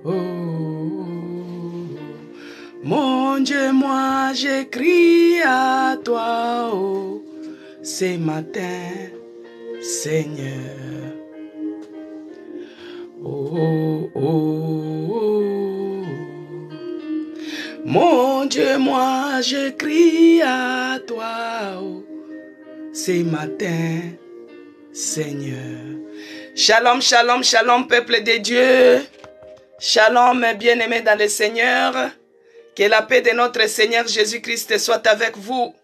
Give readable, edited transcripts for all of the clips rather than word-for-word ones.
Oh, mon Dieu, moi j'écris à toi, oh, ce matin, Seigneur. Oh, oh, oh. Mon Dieu, moi j'écris à toi, oh, ce matin, Seigneur. Shalom, shalom, shalom, peuple de Dieu. Shalom, bien-aimés dans le Seigneur. Que la paix de notre Seigneur Jésus-Christ soit avec vous.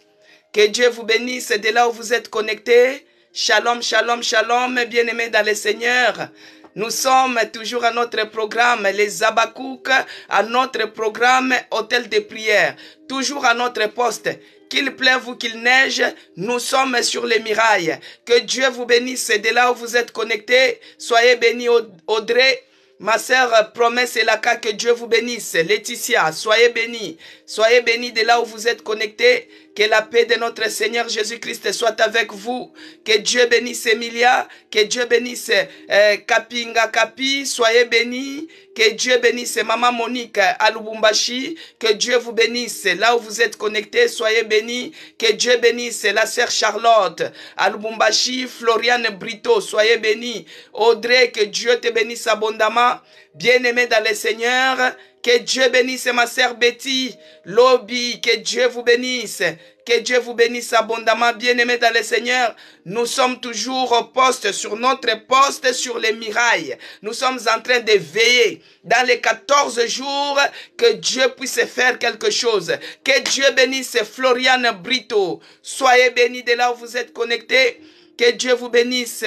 Que Dieu vous bénisse de là où vous êtes connectés. Shalom, shalom, shalom, bien-aimés dans le Seigneur. Nous sommes toujours à notre programme, les Habakkuk, à notre programme Hôtel de prière. Toujours à notre poste. Qu'il pleuve ou qu'il neige, nous sommes sur les murailles. Que Dieu vous bénisse de là où vous êtes connectés. Soyez bénis, Audrey. Ma sœur Promesse et Laka, que Dieu vous bénisse. Laetitia, soyez bénis. Soyez bénis de là où vous êtes connectés. Que la paix de notre Seigneur Jésus-Christ soit avec vous. Que Dieu bénisse Emilia. Que Dieu bénisse Kapinga Kapi. Soyez bénis. Que Dieu bénisse Maman Monique à Lubumbashi. Que Dieu vous bénisse. Là où vous êtes connectés, soyez bénis. Que Dieu bénisse la sœur Charlotte à Lubumbashi. Floriane Brito, soyez bénis. Audrey, que Dieu te bénisse abondamment. Bien-aimé dans le Seigneur, que Dieu bénisse ma sœur Betty, Lobby, que Dieu vous bénisse. Que Dieu vous bénisse abondamment, bien-aimés dans le Seigneur. Nous sommes toujours au poste, sur notre poste, sur les murailles. Nous sommes en train de veiller dans les 14 jours que Dieu puisse faire quelque chose. Que Dieu bénisse Floriane Brito. Soyez bénis de là où vous êtes connectés. Que Dieu vous bénisse.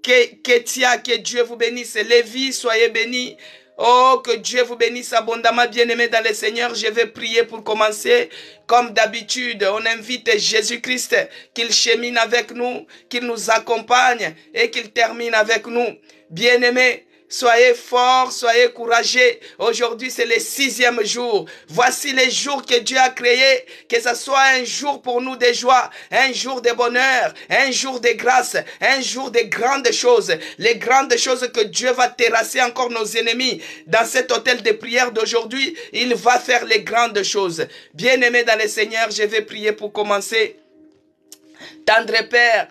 Ketia, que Dieu vous bénisse. Lévi, soyez bénis. Oh, que Dieu vous bénisse abondamment, bien-aimés dans le Seigneur. Je vais prier pour commencer. Comme d'habitude, on invite Jésus-Christ qu'il chemine avec nous, qu'il nous accompagne et qu'il termine avec nous. Bien-aimés, soyez forts, soyez courageux. Aujourd'hui, c'est le 6e jour. Voici les jours que Dieu a créés. Que ce soit un jour pour nous de joie, un jour de bonheur, un jour de grâce, un jour de grandes choses. Les grandes choses que Dieu va terrasser encore nos ennemis. Dans cet hôtel de prière d'aujourd'hui, il va faire les grandes choses. Bien-aimés dans le Seigneur, je vais prier pour commencer. Tendre Père,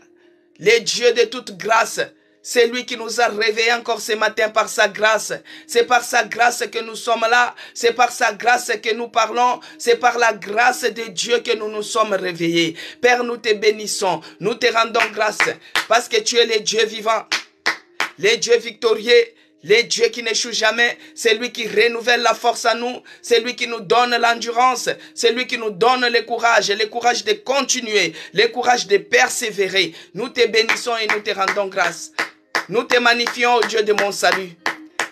le Dieu de toute grâce, c'est lui qui nous a réveillés encore ce matin par sa grâce. C'est par sa grâce que nous sommes là. C'est par sa grâce que nous parlons. C'est par la grâce de Dieu que nous nous sommes réveillés. Père, nous te bénissons. Nous te rendons grâce parce que tu es le Dieu vivant, le Dieu victorieux, le Dieu qui n'échoue jamais. C'est lui qui renouvelle la force à nous. C'est lui qui nous donne l'endurance. C'est lui qui nous donne le courage de continuer, le courage de persévérer. Nous te bénissons et nous te rendons grâce. Nous te magnifions, ô Dieu de mon salut.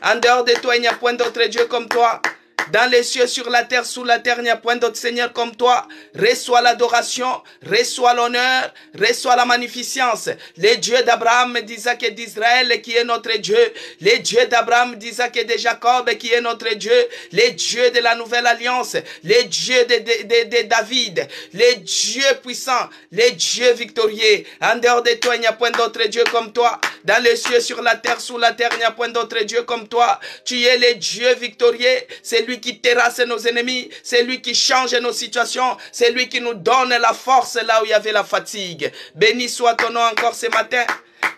En dehors de toi, il n'y a point d'autre Dieu comme toi. Dans les cieux, sur la terre, sous la terre, il n'y a point d'autre Seigneur comme toi. Reçois l'adoration, reçois l'honneur, reçois la magnificence. Le Dieu d'Abraham, d'Isaac et d'Israël qui est notre Dieu. Le Dieu d'Abraham, d'Isaac et de Jacob qui est notre Dieu. Le Dieu de la nouvelle alliance. Le Dieu de David. Le Dieu puissant. Le Dieu victorieux. En dehors de toi, il n'y a point d'autre Dieu comme toi. Dans les cieux, sur la terre, sous la terre, il n'y a point d'autre Dieu comme toi. Tu es le Dieu victorieux. C'est lui qui terrasse nos ennemis, c'est lui qui change nos situations, c'est lui qui nous donne la force là où il y avait la fatigue. Béni soit ton nom encore ce matin,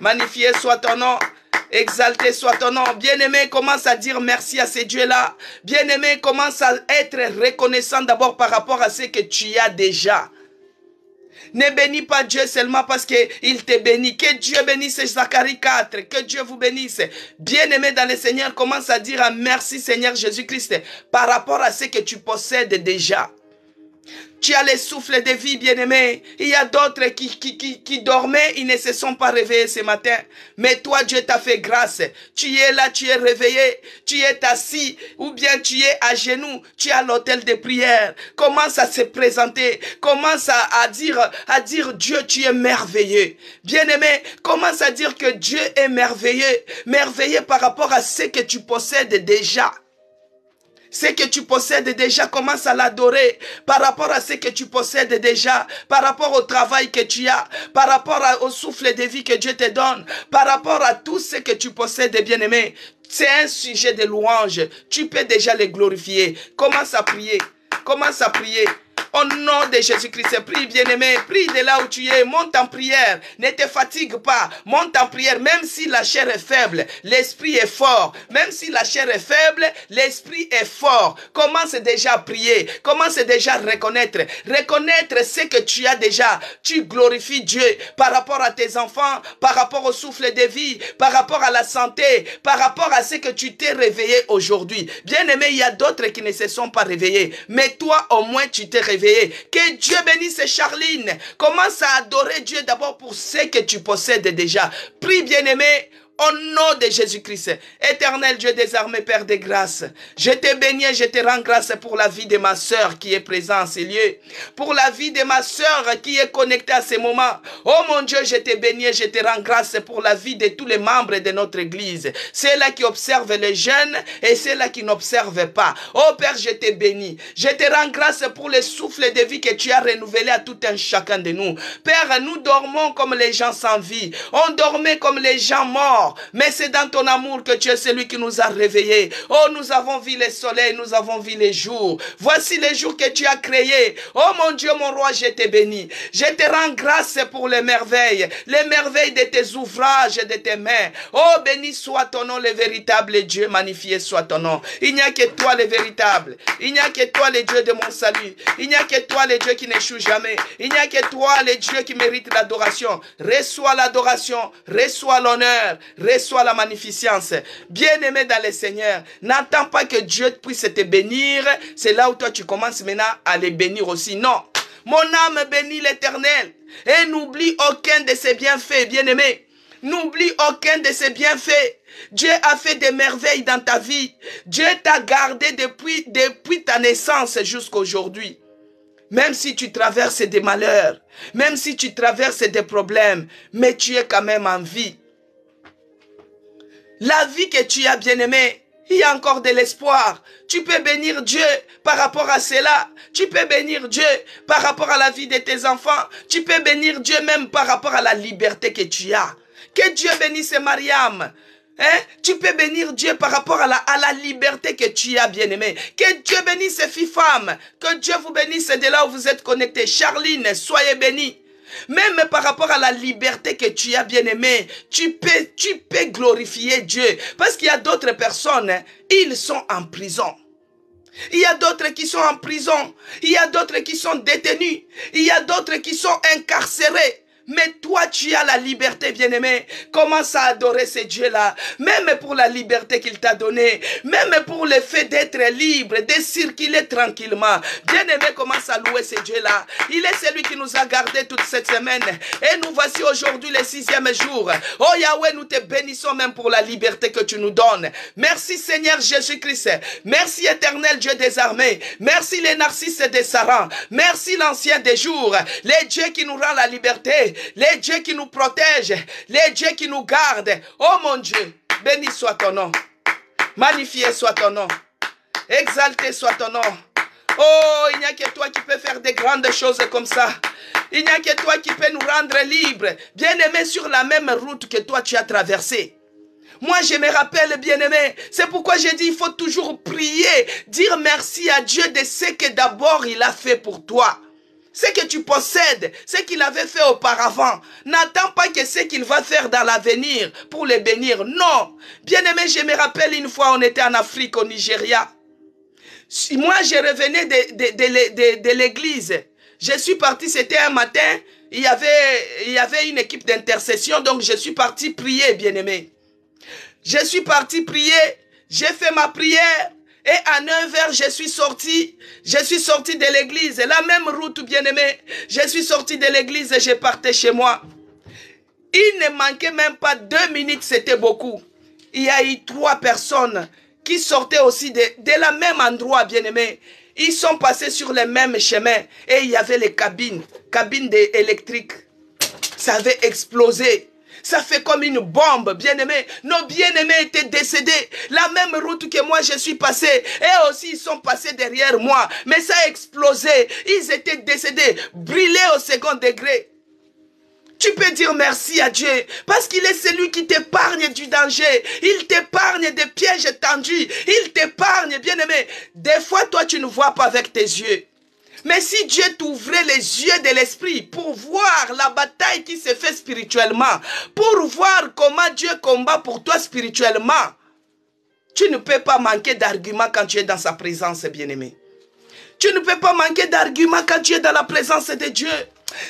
magnifié soit ton nom, exalté soit ton nom. Bien-aimé, commence à dire merci à ces dieux-là. Bien-aimé, commence à être reconnaissant d'abord par rapport à ce que tu as déjà. Ne bénis pas Dieu seulement parce qu'il te bénit. Que Dieu bénisse Zacharie 4. Que Dieu vous bénisse. Bien-aimé dans le Seigneur, commence à dire un merci Seigneur Jésus-Christ par rapport à ce que tu possèdes déjà. Tu as le souffle de vie, bien-aimé. Il y a d'autres qui dormaient, ils ne se sont pas réveillés ce matin. Mais toi, Dieu t'a fait grâce. Tu es là, tu es réveillé. Tu es assis ou bien tu es à genoux. Tu es à l'hôtel de prière. Commence à se présenter. Commence à dire Dieu, tu es merveilleux. Bien-aimé, commence à dire que Dieu est merveilleux. Merveilleux par rapport à ce que tu possèdes déjà. Ce que tu possèdes déjà, commence à l'adorer par rapport à ce que tu possèdes déjà, par rapport au travail que tu as, par rapport au souffle de vie que Dieu te donne, par rapport à tout ce que tu possèdes, bien-aimé. C'est un sujet de louange. Tu peux déjà les glorifier. Commence à prier. Commence à prier. Au nom de Jésus-Christ, prie bien-aimé, prie de là où tu es, monte en prière, ne te fatigue pas, monte en prière, même si la chair est faible, l'esprit est fort, même si la chair est faible, l'esprit est fort. Commence déjà à prier, commence déjà à reconnaître ce que tu as déjà, tu glorifies Dieu par rapport à tes enfants, par rapport au souffle de vie, par rapport à la santé, par rapport à ce que tu t'es réveillé aujourd'hui. Bien-aimé, il y a d'autres qui ne se sont pas réveillés, mais toi au moins tu t'es réveillé. Que Dieu bénisse Charline. Commence à adorer Dieu d'abord pour ce que tu possèdes déjà. Prie bien-aimé. Au nom de Jésus-Christ, éternel Dieu des armées, Père de grâce, je te bénis et je te rends grâce pour la vie de ma sœur qui est présente en ces lieux, pour la vie de ma sœur qui est connectée à ces moments. Oh mon Dieu, je te bénis et je te rends grâce pour la vie de tous les membres de notre église, ceux-là qui observent les jeunes et ceux-là qui n'observent pas. Oh Père, je te bénis, je te rends grâce pour le souffle de vie que tu as renouvelé à tout un chacun de nous. Père, nous dormons comme les gens sans vie, on dormait comme les gens morts. Mais c'est dans ton amour que tu es celui qui nous a réveillés. Oh, nous avons vu le soleil, nous avons vu les jours. Voici les jours que tu as créés. Oh mon Dieu, mon roi, je te bénis. Je te rends grâce pour les merveilles de tes ouvrages, de tes mains. Oh, béni soit ton nom, le véritable Dieu, magnifié soit ton nom. Il n'y a que toi le véritable. Il n'y a que toi le Dieu de mon salut. Il n'y a que toi le Dieu qui n'échoue jamais. Il n'y a que toi le Dieu qui mérite l'adoration. Reçois l'adoration, reçois l'honneur. Reçois la magnificence. Bien-aimé dans le Seigneur, n'attends pas que Dieu puisse te bénir. C'est là où toi tu commences maintenant à les bénir aussi. Non. Mon âme bénit l'Éternel et n'oublie aucun de ses bienfaits, bien-aimé. N'oublie aucun de ses bienfaits. Dieu a fait des merveilles dans ta vie. Dieu t'a gardé depuis ta naissance jusqu'à aujourd'hui. Même si tu traverses des malheurs, même si tu traverses des problèmes, mais tu es quand même en vie. La vie que tu as, bien-aimé, il y a encore de l'espoir. Tu peux bénir Dieu par rapport à cela. Tu peux bénir Dieu par rapport à la vie de tes enfants. Tu peux bénir Dieu même par rapport à la liberté que tu as. Que Dieu bénisse Mariam. Hein? Tu peux bénir Dieu par rapport à la liberté que tu as, bien-aimé. Que Dieu bénisse filles-femmes. Que Dieu vous bénisse de là où vous êtes connectés. Charline, soyez bénie. Même par rapport à la liberté que tu as, bien-aimé, tu peux glorifier Dieu. Parce qu'il y a d'autres personnes, ils sont en prison. Il y a d'autres qui sont en prison. Il y a d'autres qui sont détenus. Il y a d'autres qui sont incarcérés. Mais toi, tu as la liberté, bien-aimé. Commence à adorer ce Dieu-là. Même pour la liberté qu'il t'a donnée. Même pour le fait d'être libre, de circuler tranquillement. Bien-aimé, commence à louer ce Dieu-là. Il est celui qui nous a gardés toute cette semaine. Et nous voici aujourd'hui le 6e jour. Oh Yahweh, nous te bénissons même pour la liberté que tu nous donnes. Merci Seigneur Jésus-Christ. Merci éternel Dieu des armées. Merci les narcisses des Sarans. Merci l'ancien des jours. Les dieux qui nous rend la liberté. Les dieux qui nous protègent, les dieux qui nous gardent. Oh mon Dieu, béni soit ton nom. Magnifié soit ton nom. Exalté soit ton nom. Oh, il n'y a que toi qui peux faire de grandes choses comme ça. Il n'y a que toi qui peux nous rendre libres. Bien-aimés sur la même route que toi tu as traversée. Moi, je me rappelle, bien-aimé, c'est pourquoi j'ai dit il faut toujours prier, dire merci à Dieu de ce que d'abord il a fait pour toi. Ce que tu possèdes, ce qu'il avait fait auparavant. N'attends pas que ce qu'il va faire dans l'avenir pour les bénir. Non. Bien-aimé, je me rappelle une fois, on était en Afrique, au Nigeria. Moi, je revenais de l'église. Je suis parti, c'était un matin, il y avait une équipe d'intercession, donc je suis parti prier, bien-aimé. Je suis parti prier, j'ai fait ma prière. Et à 9h, je suis sorti de l'église. La même route, bien-aimé. Je suis sorti de l'église et je partais chez moi. Il ne manquait même pas 2 minutes, c'était beaucoup. Il y a eu 3 personnes qui sortaient aussi de la même endroit, bien-aimé. Ils sont passés sur le même chemin. Et il y avait les cabines électriques. Ça avait explosé. Ça fait comme une bombe, bien-aimés. Nos bien-aimés étaient décédés. La même route que moi, je suis passé. Et aussi, ils sont passés derrière moi. Mais ça a explosé. Ils étaient décédés, brûlés au second degré. Tu peux dire merci à Dieu parce qu'il est celui qui t'épargne du danger. Il t'épargne des pièges tendus. Il t'épargne, bien-aimé. Des fois, toi, tu ne vois pas avec tes yeux. Mais si Dieu t'ouvrait les yeux de l'esprit pour voir la bataille qui se fait spirituellement, pour voir comment Dieu combat pour toi spirituellement, tu ne peux pas manquer d'arguments quand tu es dans sa présence, bien-aimé. Tu ne peux pas manquer d'arguments quand tu es dans la présence de Dieu.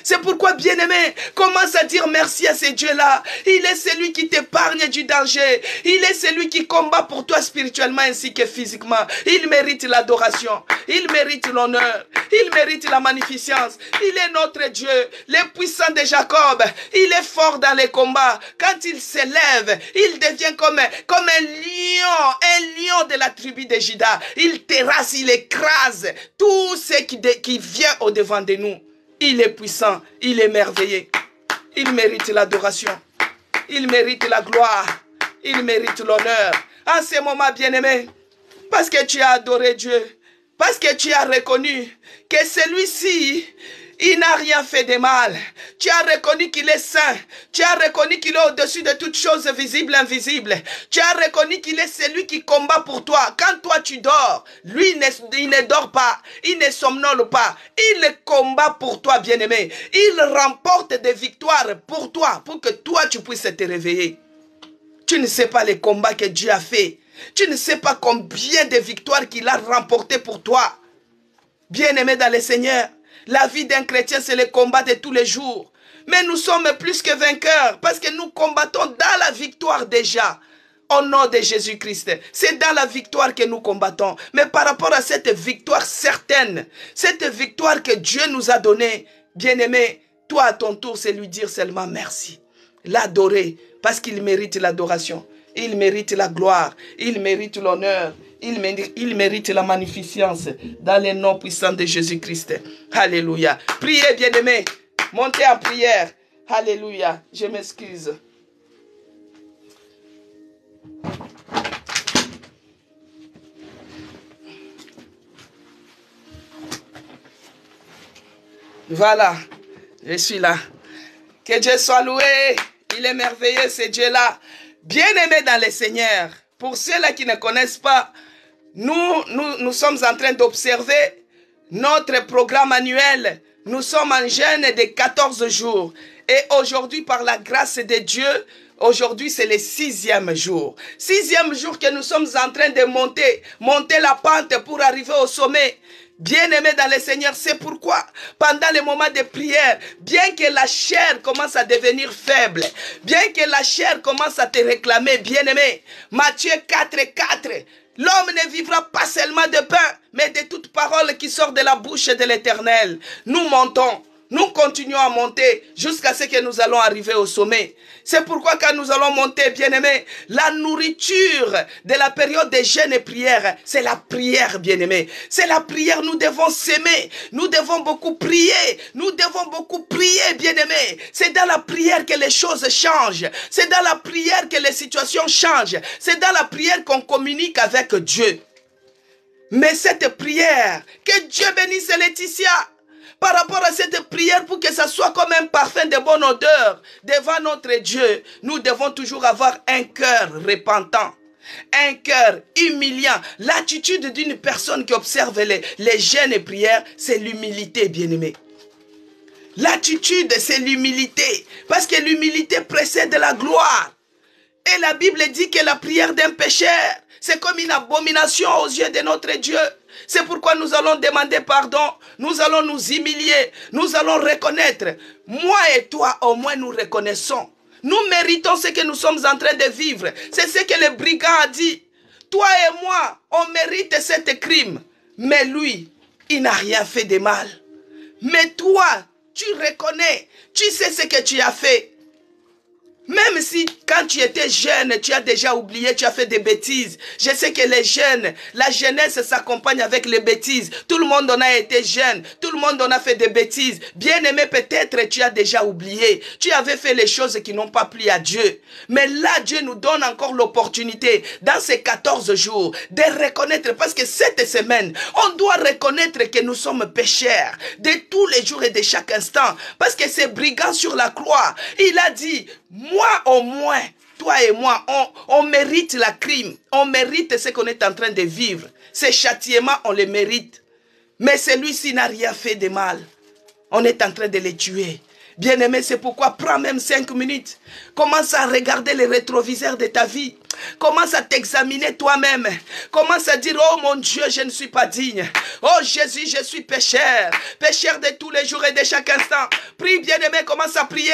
C'est pourquoi, bien-aimé, commence à dire merci à ce Dieu-là. Il est celui qui t'épargne du danger. Il est celui qui combat pour toi spirituellement ainsi que physiquement. Il mérite l'adoration. Il mérite l'honneur. Il mérite la magnificence. Il est notre Dieu, le puissant de Jacob. Il est fort dans les combats. Quand il s'élève, il devient comme un lion de la tribu de Juda. Il terrasse, il écrase tout ce qui vient au-devant de nous. Il est puissant, il est merveilleux. Il mérite l'adoration. Il mérite la gloire. Il mérite l'honneur. En ce moment, bien-aimé, parce que tu as adoré Dieu, parce que tu as reconnu que celui-ci, il n'a rien fait de mal. Tu as reconnu qu'il est saint. Tu as reconnu qu'il est au-dessus de toutes choses visibles et invisibles. Tu as reconnu qu'il est celui qui combat pour toi. Quand toi tu dors, lui il ne dort pas. Il ne somnole pas. Il combat pour toi, bien-aimé. Il remporte des victoires pour toi, pour que toi tu puisses te réveiller. Tu ne sais pas les combats que Dieu a fait. Tu ne sais pas combien de victoires qu'il a remportées pour toi. Bien-aimé dans le Seigneur, la vie d'un chrétien, c'est le combat de tous les jours. Mais nous sommes plus que vainqueurs parce que nous combattons dans la victoire déjà. Au nom de Jésus-Christ. C'est dans la victoire que nous combattons. Mais par rapport à cette victoire certaine, cette victoire que Dieu nous a donnée, bien-aimé, toi à ton tour, c'est lui dire seulement merci. L'adorer parce qu'il mérite l'adoration. Il mérite la gloire. Il mérite l'honneur. Il mérite la magnificence dans le nom puissant de Jésus-Christ. Alléluia. Priez, bien-aimés. Montez en prière. Alléluia. Je m'excuse. Voilà. Je suis là. Que Dieu soit loué. Il est merveilleux, ce Dieu-là. Bien-aimé dans le Seigneur. Pour ceux-là qui ne connaissent pas, nous sommes en train d'observer notre programme annuel. Nous sommes en jeûne de 14 jours. Et aujourd'hui, par la grâce de Dieu, aujourd'hui c'est le 6e jour. 6e jour que nous sommes en train de monter la pente pour arriver au sommet. Bien-aimé dans le Seigneur, c'est pourquoi, pendant les moments de prière, bien que la chair commence à devenir faible, bien que la chair commence à te réclamer, bien-aimé, Matthieu 4:4, l'homme ne vivra pas seulement de pain, mais de toute parole qui sort de la bouche de l'Éternel. Nous montons. Nous continuons à monter jusqu'à ce que nous allons arriver au sommet. C'est pourquoi quand nous allons monter, bien-aimés, la nourriture de la période de jeûne et prière, c'est la prière, bien-aimés. C'est la prière, nous devons s'aimer. Nous devons beaucoup prier. Nous devons beaucoup prier, bien-aimés. C'est dans la prière que les choses changent. C'est dans la prière que les situations changent. C'est dans la prière qu'on communique avec Dieu. Mais cette prière, que Dieu bénisse Laetitia, par rapport à cette prière, pour que ça soit comme un parfum de bonne odeur devant notre Dieu, nous devons toujours avoir un cœur repentant, un cœur humiliant. L'attitude d'une personne qui observe les jeûnes et prières, c'est l'humilité, bien-aimé. L'attitude, c'est l'humilité, parce que l'humilité précède la gloire. Et la Bible dit que la prière d'un pécheur, c'est comme une abomination aux yeux de notre Dieu. C'est pourquoi nous allons demander pardon, nous allons nous humilier, nous allons reconnaître. Moi et toi, au moins, nous reconnaissons. Nous méritons ce que nous sommes en train de vivre. C'est ce que le brigand a dit. Toi et moi, on mérite cet crime. Mais lui, il n'a rien fait de mal. Mais toi, tu reconnais, tu sais ce que tu as fait. Même si quand tu étais jeune, tu as déjà oublié, tu as fait des bêtises. Je sais que les jeunes, la jeunesse s'accompagne avec les bêtises. Tout le monde en a été jeune. Tout le monde en a fait des bêtises. Bien-aimé, peut-être tu as déjà oublié. Tu avais fait les choses qui n'ont pas plu à Dieu. Mais là, Dieu nous donne encore l'opportunité, dans ces 14 jours, de reconnaître, parce que cette semaine, on doit reconnaître que nous sommes pécheurs de tous les jours et de chaque instant. Parce que ces brigands sur la croix, il a dit, moi au moins, toi et moi, on mérite la crime. On mérite ce qu'on est en train de vivre. Ces châtiments, on les mérite. Mais celui-ci n'a rien fait de mal. On est en train de les tuer. Bien-aimé, c'est pourquoi prends même 5 minutes. Commence à regarder les rétroviseurs de ta vie. Commence à t'examiner toi-même. Commence à dire, oh mon Dieu, je ne suis pas digne. Oh Jésus, je suis pécheur. Pécheur de tous les jours et de chaque instant. Prie, bien-aimé, commence à prier.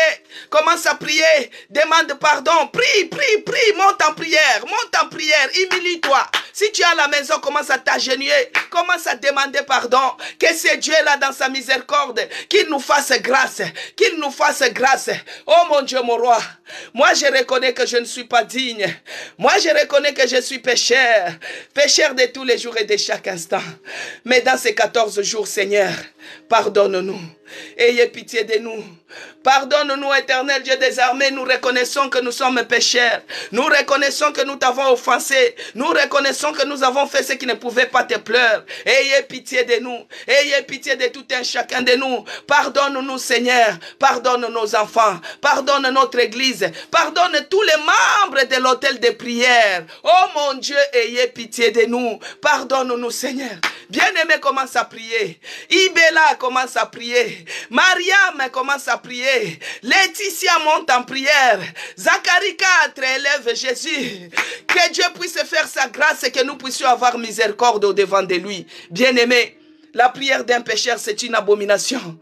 Commence à prier. Demande pardon. Prie, prie, prie. Monte en prière. Monte en prière. Humilie-toi. Si tu es à la maison, commence à t'agenouiller. Commence à demander pardon. Que c'est Dieu là dans sa miséricorde. Qu'il nous fasse grâce. Qu'il nous fasse grâce. Oh mon Dieu, mon roi. Moi, je reconnais que je ne suis pas digne. Moi, je reconnais que je suis pécheur. Pécheur de tous les jours et de chaque instant. Mais dans ces 14 jours, Seigneur, pardonne-nous. Ayez pitié de nous. Pardonne-nous, éternel Dieu des armées. Nous reconnaissons que nous sommes pécheurs. Nous reconnaissons que nous t'avons offensé. Nous reconnaissons que nous avons fait ce qui ne pouvait pas te plaire. Ayez pitié de nous. Ayez pitié de tout un chacun de nous. Pardonne-nous, Seigneur. Pardonne nos enfants. Pardonne notre église. Pardonne tous les membres de l'autel de prière. Oh mon Dieu, ayez pitié de nous. Pardonne-nous, Seigneur. Bien-aimé, commence à prier. Ibella commence à prier. Mariam commence à prier. Laetitia monte en prière. Zacharie 4 élève Jésus. Que Dieu puisse faire sa grâce et que nous puissions avoir miséricorde au devant de lui. Bien-aimé, la prière d'un pécheur, c'est une abomination.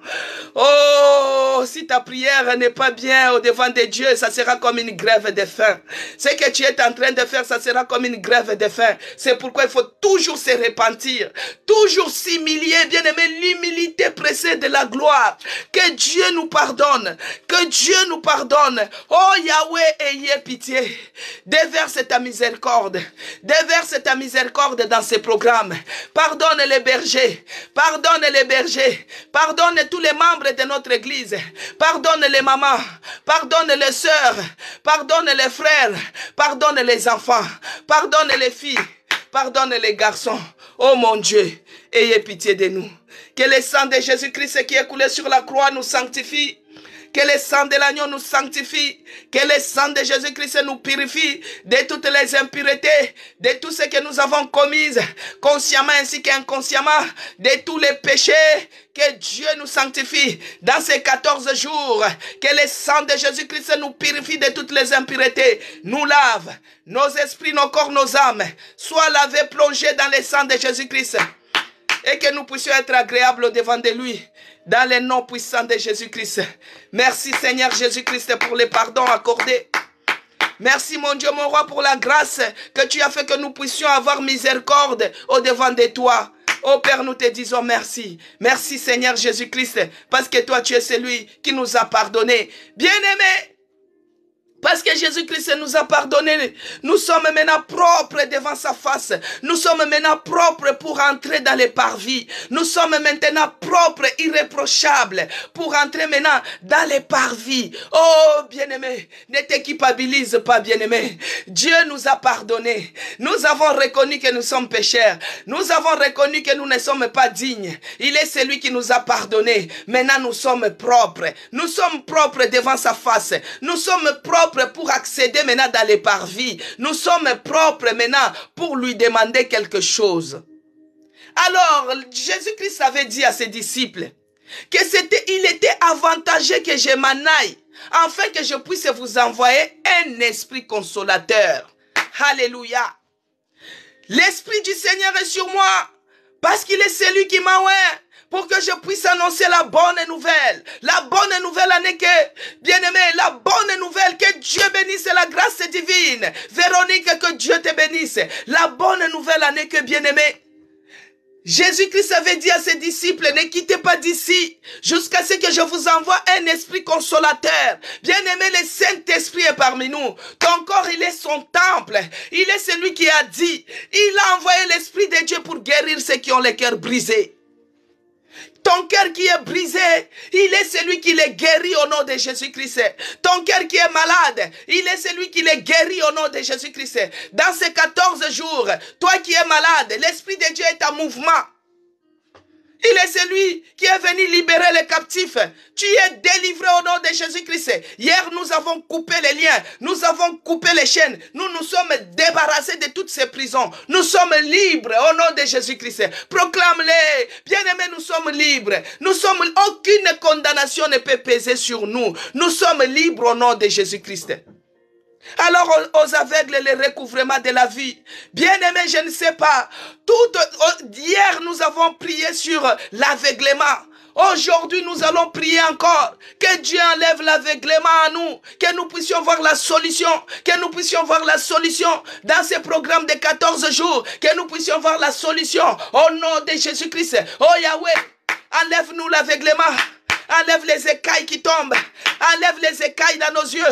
Oh, si ta prière n'est pas bien au devant de Dieu, ça sera comme une grève de faim. Ce que tu es en train de faire, ça sera comme une grève de faim. C'est pourquoi il faut toujours se repentir, toujours s'humilier. Bien-aimé, l'humilité précède la gloire. Que Dieu nous pardonne, que Dieu nous pardonne. Oh Yahweh, ayez pitié. Déverse ta miséricorde. Déverse ta miséricorde dans ces programmes. Pardonne les bergers. Pardonne les bergers. Pardonne tous les membres de notre église. Pardonne les mamans. Pardonne les sœurs. Pardonne les frères. Pardonne les enfants. Pardonne les filles. Pardonne les garçons. Oh mon Dieu, ayez pitié de nous. Que le sang de Jésus-Christ qui est coulé sur la croix nous sanctifie. Que le sang de l'agneau nous sanctifie. Que le sang de Jésus-Christ nous purifie de toutes les impuretés, de tout ce que nous avons commis, consciemment ainsi qu'inconsciemment, de tous les péchés. Que Dieu nous sanctifie dans ces 14 jours. Que le sang de Jésus-Christ nous purifie de toutes les impuretés. Nous lave nos esprits, nos corps, nos âmes. Soient lavés, plongés dans le sang de Jésus-Christ. Et que nous puissions être agréables au devant de lui. Dans le nom puissant de Jésus-Christ. Merci Seigneur Jésus-Christ pour les pardons accordés. Merci mon Dieu, mon roi, pour la grâce que tu as fait que nous puissions avoir miséricorde au devant de toi. Oh Père, nous te disons merci. Merci Seigneur Jésus-Christ, parce que toi tu es celui qui nous a pardonné. Bien-aimé, parce que Jésus-Christ nous a pardonné, nous sommes maintenant propres devant sa face. Nous sommes maintenant propres pour entrer dans les parvis. Nous sommes maintenant propres, irréprochables, pour entrer maintenant dans les parvis. Oh, bien-aimé, ne t'équipabilise pas, bien-aimé. Dieu nous a pardonné. Nous avons reconnu que nous sommes pécheurs. Nous avons reconnu que nous ne sommes pas dignes. Il est celui qui nous a pardonné. Maintenant, nous sommes propres. Nous sommes propres devant sa face. Nous sommes propres pour accéder maintenant dans les parvis. Nous sommes propres maintenant pour lui demander quelque chose. Alors, Jésus-Christ avait dit à ses disciples que il était avantageux que je m'en aille, afin que je puisse vous envoyer un esprit consolateur. Alléluia. L'esprit du Seigneur est sur moi, parce qu'il est celui qui m'a oint, pour que je puisse annoncer la bonne nouvelle. La bonne nouvelle en est que, bien-aimé, la bonne nouvelle, que Dieu bénisse la grâce divine. Véronique, que Dieu te bénisse. La bonne nouvelle en est que, bien-aimé, Jésus-Christ avait dit à ses disciples, ne quittez pas d'ici jusqu'à ce que je vous envoie un esprit consolateur. Bien-aimé, le Saint-Esprit est parmi nous. Ton corps, il est son temple. Il est celui qui a dit, il a envoyé l'Esprit de Dieu pour guérir ceux qui ont le cœur brisé. Ton cœur qui est brisé, il est celui qui les guérit au nom de Jésus-Christ. Ton cœur qui est malade, il est celui qui les guérit au nom de Jésus-Christ. Dans ces 14 jours, toi qui es malade, l'Esprit de Dieu est en mouvement. Il est celui qui est venu libérer les captifs. Tu es délivré au nom de Jésus-Christ. Hier, nous avons coupé les liens. Nous avons coupé les chaînes. Nous nous sommes débarrassés de toutes ces prisons. Nous sommes libres au nom de Jésus-Christ. Proclame-les. Bien-aimés, nous sommes libres. Aucune condamnation ne peut peser sur nous. Nous sommes libres au nom de Jésus-Christ. Alors aux aveugles, le recouvrement de la vie. Bien-aimé, je ne sais pas. Hier, nous avons prié sur l'aveuglement. Aujourd'hui, nous allons prier encore. Que Dieu enlève l'aveuglement à nous. Que nous puissions voir la solution. Que nous puissions voir la solution dans ce programme de 14 jours. Que nous puissions voir la solution au nom de Jésus-Christ. Oh Yahweh, enlève-nous l'aveuglement. Enlève les écailles qui tombent. Enlève les écailles dans nos yeux.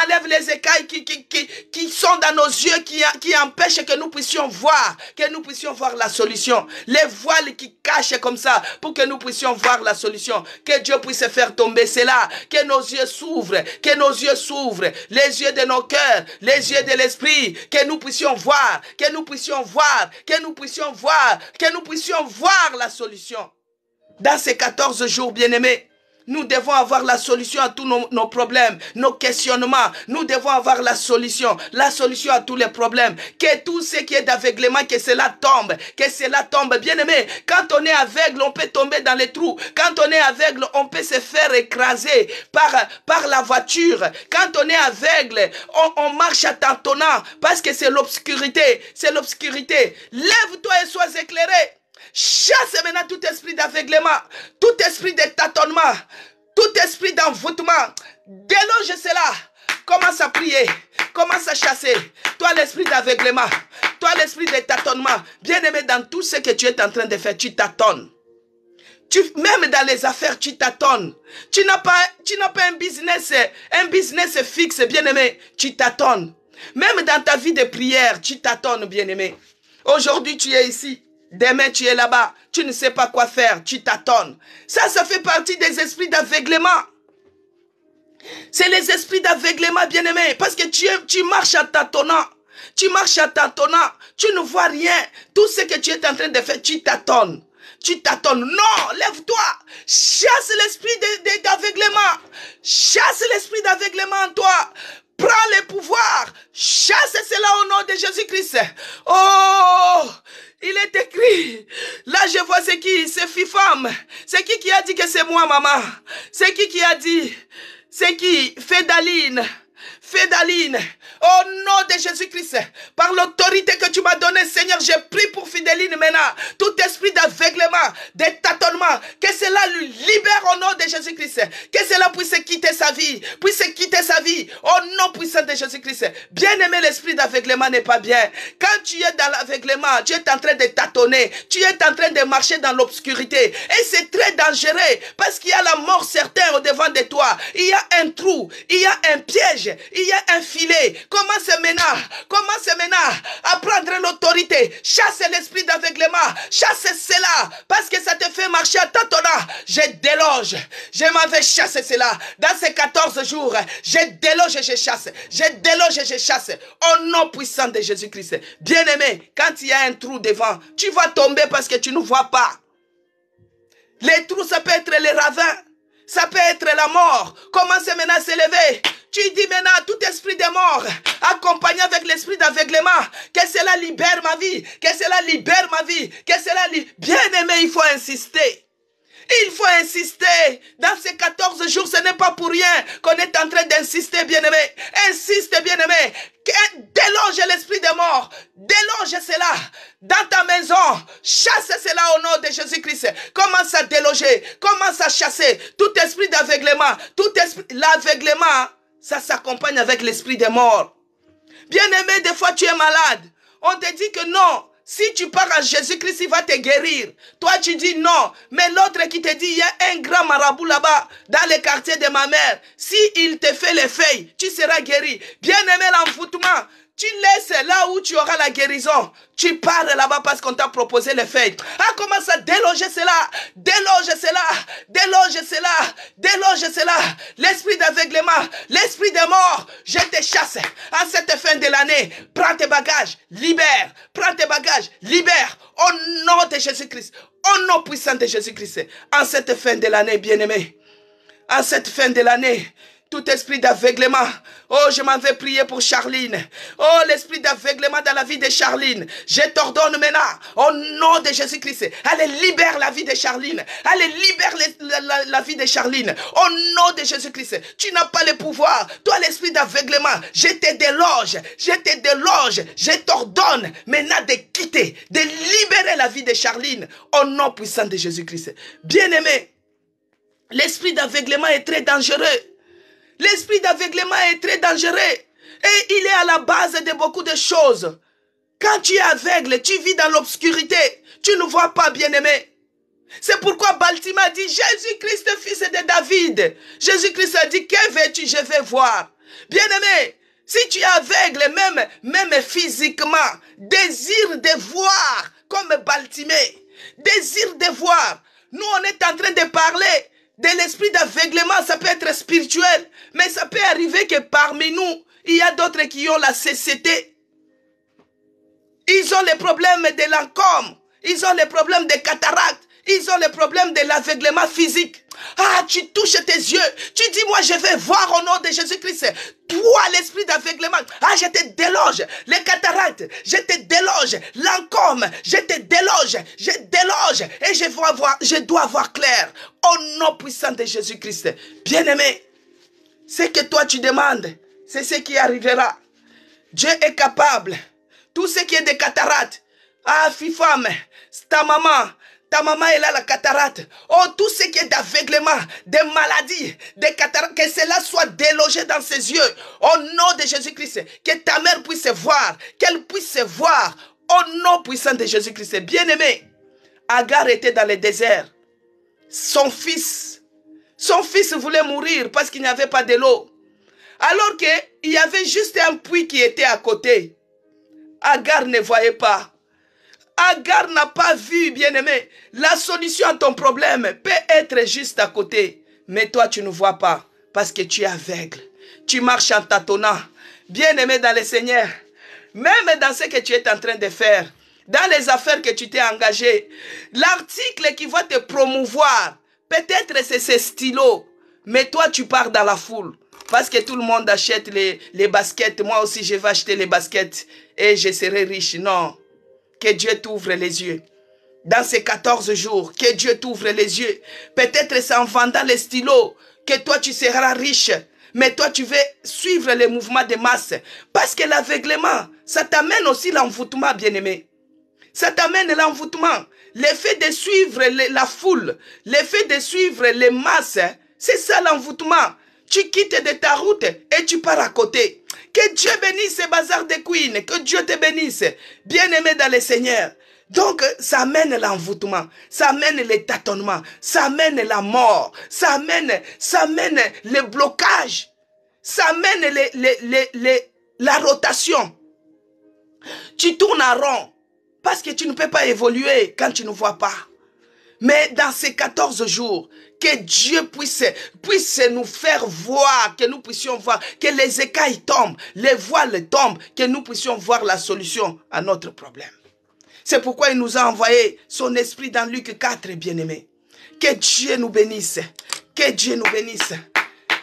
Enlève les écailles qui sont dans nos yeux, qui empêchent que nous puissions voir. Que nous puissions voir la solution. Les voiles qui cachent comme ça, pour que nous puissions voir la solution. Que Dieu puisse faire tomber cela. Que nos yeux s'ouvrent. Que nos yeux s'ouvrent. Les yeux de nos cœurs. Les yeux de l'esprit. Que nous puissions voir. Que nous puissions voir. Que nous puissions voir. Que nous puissions voir la solution. Dans ces 14 jours, bien-aimés, nous devons avoir la solution à tous nos problèmes, nos questionnements. Nous devons avoir la solution à tous les problèmes. Que tout ce qui est d'aveuglement, que cela tombe, Bien-aimé, quand on est aveugle, on peut tomber dans les trous. Quand on est aveugle, on peut se faire écraser par la voiture. Quand on est aveugle, on marche à tâtonnant parce que c'est l'obscurité. Lève-toi et sois éclairé. Chasse maintenant tout esprit d'aveuglement, tout esprit de tâtonnement, tout esprit d'envoûtement. Déloge cela. Commence à prier. Commence à chasser. Toi l'esprit d'aveuglement, toi l'esprit de tâtonnement. Bien-aimé, dans tout ce que tu es en train de faire, tu tâtonnes. Même dans les affaires, tu tâtonnes. Tu n'as pas un business fixe, bien-aimé. Tu tâtonnes. Même dans ta vie de prière, tu tâtonnes, bien-aimé. Aujourd'hui, tu es ici. Demain, tu es là-bas. Tu ne sais pas quoi faire. Tu tâtonnes. Ça fait partie des esprits d'aveuglement. C'est les esprits d'aveuglement, bien-aimés. Parce que tu marches en tâtonnant. Tu ne vois rien. Tout ce que tu es en train de faire, tu tâtonnes. Non, lève-toi. Chasse l'esprit d'aveuglement. Chasse l'esprit d'aveuglement en toi. Prends les pouvoirs. Chasse cela au nom de Jésus-Christ. Oh, il est écrit. Là, je vois c'est qui? C'est fille-femme. C'est qui a dit que c'est moi, maman? C'est qui a dit? C'est qui? Fédaline. Au nom de Jésus-Christ, par l'autorité que tu m'as donnée, Seigneur, je prie pour Fidéline maintenant. Tout esprit d'aveuglement, de tâtonnement, que cela lui libère au nom de Jésus-Christ. Que cela puisse quitter sa vie. Au nom puissant de Jésus-Christ. Bien-aimé, l'esprit d'aveuglement n'est pas bien. Quand tu es dans l'aveuglement, tu es en train de tâtonner. Tu es en train de marcher dans l'obscurité. Et c'est très dangereux parce qu'il y a la mort certaine au devant de toi. Il y a un trou, il y a un piège, il y a un filet. Commence maintenant à prendre l'autorité. Chasse l'esprit d'aveuglement. Chasse cela. Parce que ça te fait marcher à tâtonnant. Je déloge. Je m'en vais chasser cela. Dans ces 14 jours, je déloge et je chasse. Au nom puissant de Jésus-Christ. Bien-aimé, quand il y a un trou devant, tu vas tomber parce que tu ne vois pas. Les trous, ça peut être les ravins. Ça peut être la mort. Commence maintenant à s'élever. Tu dis maintenant tout esprit de mort, accompagné avec l'esprit d'aveuglement, que cela libère ma vie, Bien-aimé, il faut insister. Dans ces 14 jours, ce n'est pas pour rien qu'on est en train d'insister, bien-aimé. Insiste, bien-aimé. Déloge l'esprit de mort. Déloge cela dans ta maison. Chasse cela au nom de Jésus-Christ. Commence à déloger. Commence à chasser tout esprit d'aveuglement. L'aveuglement, ça s'accompagne avec l'esprit de mort. Bien-aimé, des fois tu es malade. On te dit que non, Si tu pars à Jésus-Christ, il va te guérir. Toi, tu dis non. Mais l'autre qui te dit, il y a un grand marabout là-bas, dans le quartier de ma mère. Si il te fait les feuilles, tu seras guéri. Bien-aimé, l'envoûtement. Tu laisses là où tu auras la guérison. Tu pars là-bas parce qu'on t'a proposé les feuilles. Ah, comment ça? Déloger cela. Déloge cela. Déloge cela. Déloge cela. L'esprit d'aveuglement. L'esprit de mort. Je te chasse. En cette fin de l'année, prends tes bagages. Libère. Prends tes bagages. Libère. Au nom de Jésus-Christ. Au nom puissant de Jésus-Christ. En cette fin de l'année, bien-aimé. En cette fin de l'année. Tout esprit d'aveuglement. Oh, je m'en vais prier pour Charline. Oh, l'esprit d'aveuglement dans la vie de Charline. Je t'ordonne maintenant, au nom de Jésus-Christ. Allez, libère la vie de Charline. Allez, libère la vie de Charline. Au nom de Jésus-Christ. Tu n'as pas le pouvoir. Toi, l'esprit d'aveuglement, je te déloge. Je te déloge. Je t'ordonne maintenant de quitter, de libérer la vie de Charline. Au nom puissant de Jésus-Christ. Bien-aimé, l'esprit d'aveuglement est très dangereux. L'esprit d'aveuglement est très dangereux et il est à la base de beaucoup de choses. Quand tu es aveugle, tu vis dans l'obscurité, tu ne vois pas, bien-aimé. C'est pourquoi Baltimore dit, Jésus-Christ, fils de David. Jésus-Christ a dit, que veux-tu, je vais voir. Bien-aimé, si tu es aveugle, même physiquement, désire de voir, comme Baltimore, désire de voir. Nous, on est en train de parler de l'esprit d'aveuglement, ça peut être spirituel, mais ça peut arriver que parmi nous, il y a d'autres qui ont la cécité. Ils ont les problèmes de l'ancome, ils ont les problèmes de cataracte, ils ont les problèmes de l'aveuglement physique. Ah, tu touches tes yeux, tu dis, moi je vais voir au nom de Jésus-Christ. Toi, l'esprit d'aveuglement, ah, je te déloge. Les cataractes, je te déloge. L'ancome, je te déloge. Je déloge. Et je dois voir clair. Au nom puissant de Jésus-Christ. Bien-aimé, ce que toi tu demandes, c'est ce qui arrivera. Dieu est capable. Tout ce qui est des cataractes, ah, femme, ta maman elle a la cataracte. Oh, tout ce qui est d'aveuglement, des maladies, des cataractes, que cela soit délogé dans ses yeux. Au nom de Jésus-Christ, que ta mère puisse voir, qu'elle puisse voir. Au nom puissant de Jésus-Christ. Bien-aimé, Agar était dans le désert. Son fils voulait mourir parce qu'il n'y avait pas de l'eau. Alors qu'il y avait juste un puits qui était à côté. Agar ne voyait pas. Agar n'a pas vu, bien-aimé. La solution à ton problème peut être juste à côté. Mais toi, tu ne vois pas parce que tu es aveugle. Tu marches en tâtonnant. Bien-aimé dans le Seigneur, même dans ce que tu es en train de faire, dans les affaires que tu t'es engagé, l'article qui va te promouvoir, peut-être c'est ce stylo, mais toi, tu pars dans la foule. Parce que tout le monde achète les baskets. Moi aussi, je vais acheter les baskets et je serai riche. Non. Que Dieu t'ouvre les yeux. Dans ces 14 jours, que Dieu t'ouvre les yeux. Peut-être c'est en vendant les stylos que toi tu seras riche. Mais toi tu veux suivre les mouvements de masse. Parce que l'aveuglement, ça t'amène aussi l'envoûtement, bien-aimé. Ça t'amène l'envoûtement. L'effet de suivre la foule, l'effet de suivre les masses, c'est ça l'envoûtement. Tu quittes de ta route et tu pars à côté. Que Dieu bénisse ces bazars de Queen. Que Dieu te bénisse. Bien-aimé dans le Seigneur. Donc, ça amène l'envoûtement. Ça amène les tâtonnements. Ça amène la mort. Ça amène le blocage. Ça amène la rotation. Tu tournes en rond. Parce que tu ne peux pas évoluer quand tu ne vois pas. Mais dans ces 14 jours, que Dieu puisse nous faire voir, que nous puissions voir, que les écailles tombent, les voiles tombent, que nous puissions voir la solution à notre problème. C'est pourquoi il nous a envoyé son esprit dans Luc 4, bien-aimé. Que Dieu nous bénisse. Que Dieu nous bénisse.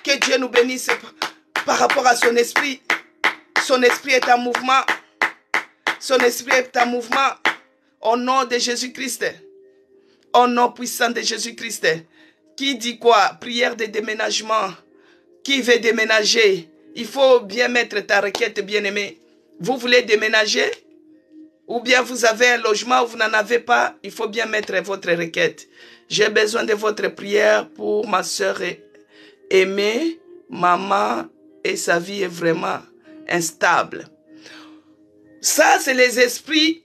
Que Dieu nous bénisse par rapport à son esprit. Son esprit est en mouvement. Son esprit est en mouvement. Au nom de Jésus-Christ. Au nom puissant de Jésus-Christ. Qui dit quoi? Prière de déménagement. Qui veut déménager? Il faut bien mettre ta requête, bien-aimé. Vous voulez déménager? Ou bien vous avez un logement ou vous n'en avez pas? Il faut bien mettre votre requête. J'ai besoin de votre prière pour ma soeur aimée, maman, et sa vie est vraiment instable. Ça, c'est les esprits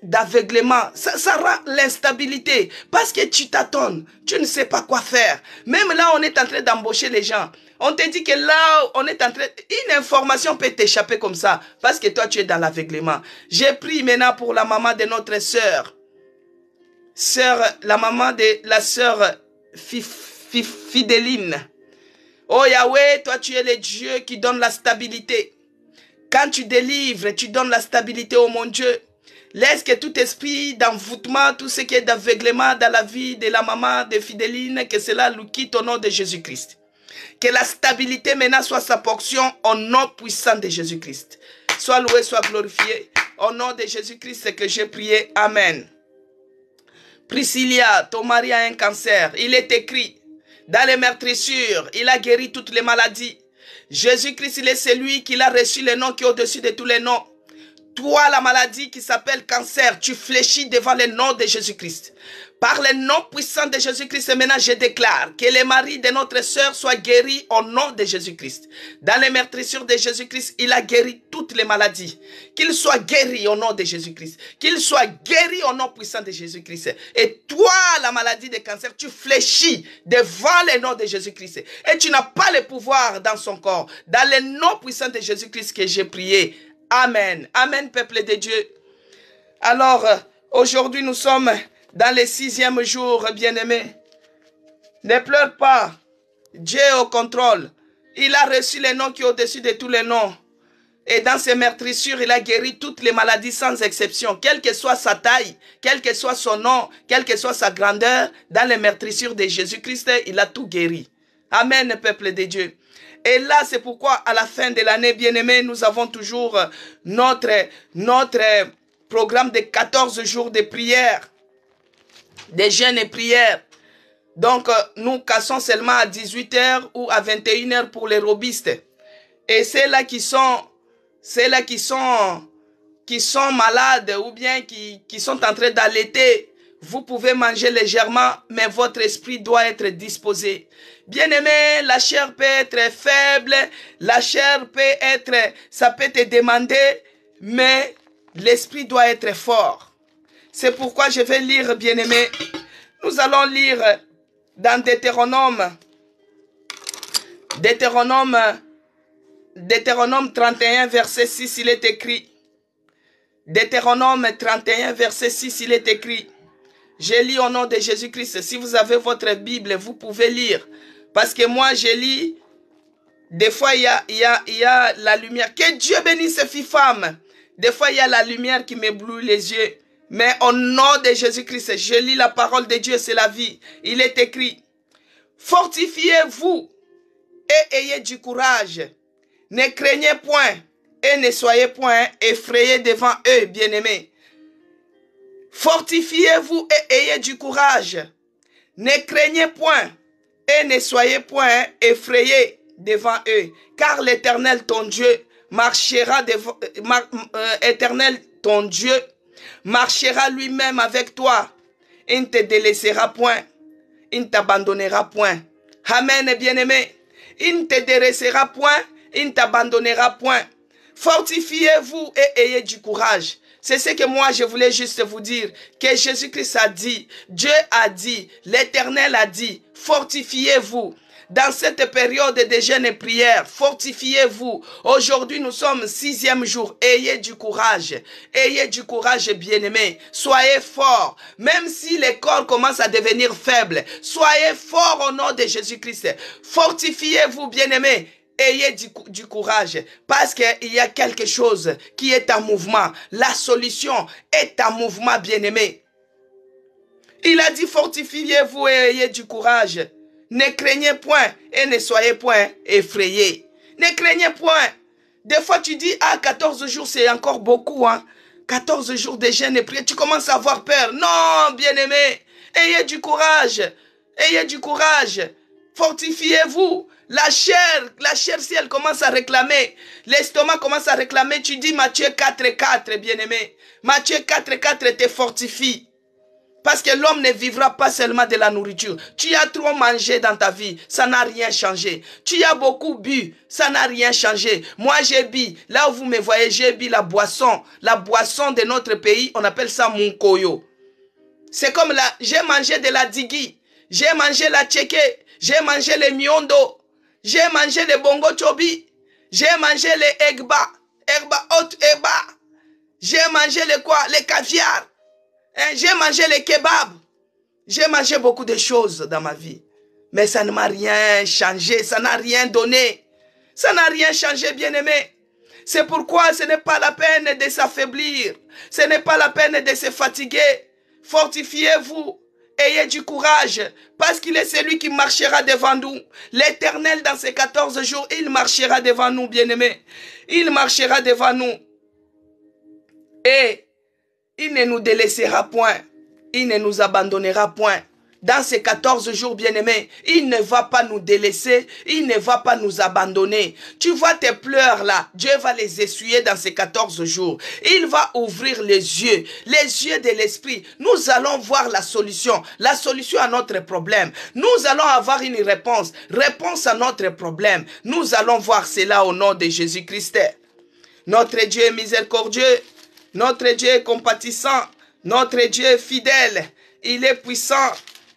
d'aveuglement. Ça rend l'instabilité parce que tu t'attends, tu ne sais pas quoi faire. Même là, on est en train d'embaucher les gens. On te dit que là, on est en train... Une information peut t'échapper comme ça parce que toi, tu es dans l'aveuglement. J'ai pris maintenant pour la maman de notre sœur. La maman de la sœur Fidéline. Oh Yahweh, toi, tu es le Dieu qui donne la stabilité. Quand tu délivres, tu donnes la stabilité, oh mon Dieu. Laisse que tout esprit d'envoûtement, tout ce qui est d'aveuglement dans la vie de la maman de Fidéline, que cela nous quitte au nom de Jésus-Christ. Que la stabilité maintenant soit sa portion au nom puissant de Jésus-Christ. Sois loué, sois glorifié. Au nom de Jésus-Christ que j'ai prié. Amen. Priscilla, ton mari a un cancer. Il est écrit dans les meurtrissures, il a guéri toutes les maladies. Jésus-Christ, il est celui qui a reçu le nom qui est au-dessus de tous les noms. Toi, la maladie qui s'appelle cancer, tu fléchis devant le nom de Jésus-Christ. Par le nom puissant de Jésus-Christ, maintenant je déclare que les maris de notre sœur soient guéris au nom de Jésus-Christ. Dans les meurtrissures de Jésus-Christ, il a guéri toutes les maladies. Qu'ils soient guéris au nom de Jésus-Christ. Qu'ils soient guéris au nom puissant de Jésus-Christ. Et toi, la maladie de cancer, tu fléchis devant le nom de Jésus-Christ. Et tu n'as pas le pouvoir dans son corps. Dans le nom puissant de Jésus-Christ que j'ai prié. Amen. Amen, peuple de Dieu. Alors, aujourd'hui, nous sommes dans le 6e jour, bien-aimés. Ne pleure pas. Dieu est au contrôle. Il a reçu le nom qui est au-dessus de tous les noms. Et dans ses meurtrissures, il a guéri toutes les maladies sans exception. Quelle que soit sa taille, quel que soit son nom, quelle que soit sa grandeur, dans les meurtrissures de Jésus-Christ, il a tout guéri. Amen, peuple de Dieu. Et là, c'est pourquoi à la fin de l'année, bien-aimés, nous avons toujours notre programme de 14 jours de prière, de jeûne et prière. Donc, nous cassons seulement à 18h ou à 21h pour les robistes. Et ceux-là qui sont malades ou bien qui sont en train d'allaiter, vous pouvez manger légèrement, mais votre esprit doit être disposé. Bien-aimé, la chair peut être faible, la chair peut être, ça peut te demander, mais l'esprit doit être fort. C'est pourquoi je vais lire, bien-aimé. Nous allons lire dans Deutéronome 31, verset 6, il est écrit. Deutéronome 31, verset 6, il est écrit. Je lis au nom de Jésus-Christ. Si vous avez votre Bible, vous pouvez lire. Parce que moi, je lis. Des fois, il y a la lumière. Que Dieu bénisse ces filles femmes. Des fois, il y a la lumière qui m'éblouit les yeux. Mais au nom de Jésus-Christ, je lis la parole de Dieu, c'est la vie. Il est écrit. Fortifiez-vous et ayez du courage. Ne craignez point et ne soyez point effrayés devant eux, bien-aimés. Fortifiez-vous et ayez du courage. Ne craignez point et ne soyez point effrayés devant eux. Car l'Éternel, ton Dieu, marchera marchera lui-même avec toi. Il ne te délaissera point. Il ne t'abandonnera point. Amen, bien-aimé. Il ne te délaissera point. Il ne t'abandonnera point. Fortifiez-vous et ayez du courage. C'est ce que moi je voulais juste vous dire, que Jésus-Christ a dit, Dieu a dit, l'Éternel a dit, fortifiez-vous. Dans cette période de jeûne et prière, fortifiez-vous. Aujourd'hui, nous sommes 6e jour. Ayez du courage. Ayez du courage, bien-aimés. Soyez forts. Même si les corps commencent à devenir faibles, soyez forts au nom de Jésus-Christ. Fortifiez-vous, bien-aimés. Ayez du courage parce qu'il y a quelque chose qui est en mouvement. La solution est en mouvement, bien-aimé. Il a dit fortifiez-vous et ayez du courage. Ne craignez point et ne soyez point effrayés. Ne craignez point. Des fois tu dis, 14 jours c'est encore beaucoup. 14 jours de jeûne et prière, tu commences à avoir peur. Non, bien-aimé, ayez du courage. Ayez du courage. Fortifiez-vous. La chair, si elle commence à réclamer, l'estomac commence à réclamer, tu dis Matthieu 4,4, bien-aimé. Matthieu 4,4 te fortifie. Parce que l'homme ne vivra pas seulement de la nourriture. Tu as trop mangé dans ta vie, ça n'a rien changé. Tu as beaucoup bu, ça n'a rien changé. Moi, j'ai bu, là où vous me voyez, j'ai bu la boisson. La boisson de notre pays, on appelle ça munkoyo. C'est comme là, j'ai mangé de la digui, j'ai mangé la tchéké, j'ai mangé les miondo, j'ai mangé les bongo chobi, j'ai mangé les egba, egba hot egba, j'ai mangé les quoi, les caviar. J'ai mangé les kebabs. J'ai mangé beaucoup de choses dans ma vie. Mais ça ne m'a rien changé. Ça n'a rien donné. Ça n'a rien changé, bien-aimé. C'est pourquoi ce n'est pas la peine de s'affaiblir. Ce n'est pas la peine de se fatiguer. Fortifiez-vous. Ayez du courage. Parce qu'il est celui qui marchera devant nous. L'Éternel, dans ces 14 jours, il marchera devant nous, bien-aimé. Il marchera devant nous. Et il ne nous délaissera point. Il ne nous abandonnera point. Dans ces 14 jours, bien-aimés, il ne va pas nous délaisser. Il ne va pas nous abandonner. Tu vois tes pleurs là. Dieu va les essuyer dans ces 14 jours. Il va ouvrir les yeux de l'esprit. Nous allons voir la solution à notre problème. Nous allons avoir une réponse à notre problème. Nous allons voir cela au nom de Jésus-Christ. Notre Dieu est miséricordieux. Notre Dieu est compatissant, notre Dieu est fidèle, il est puissant,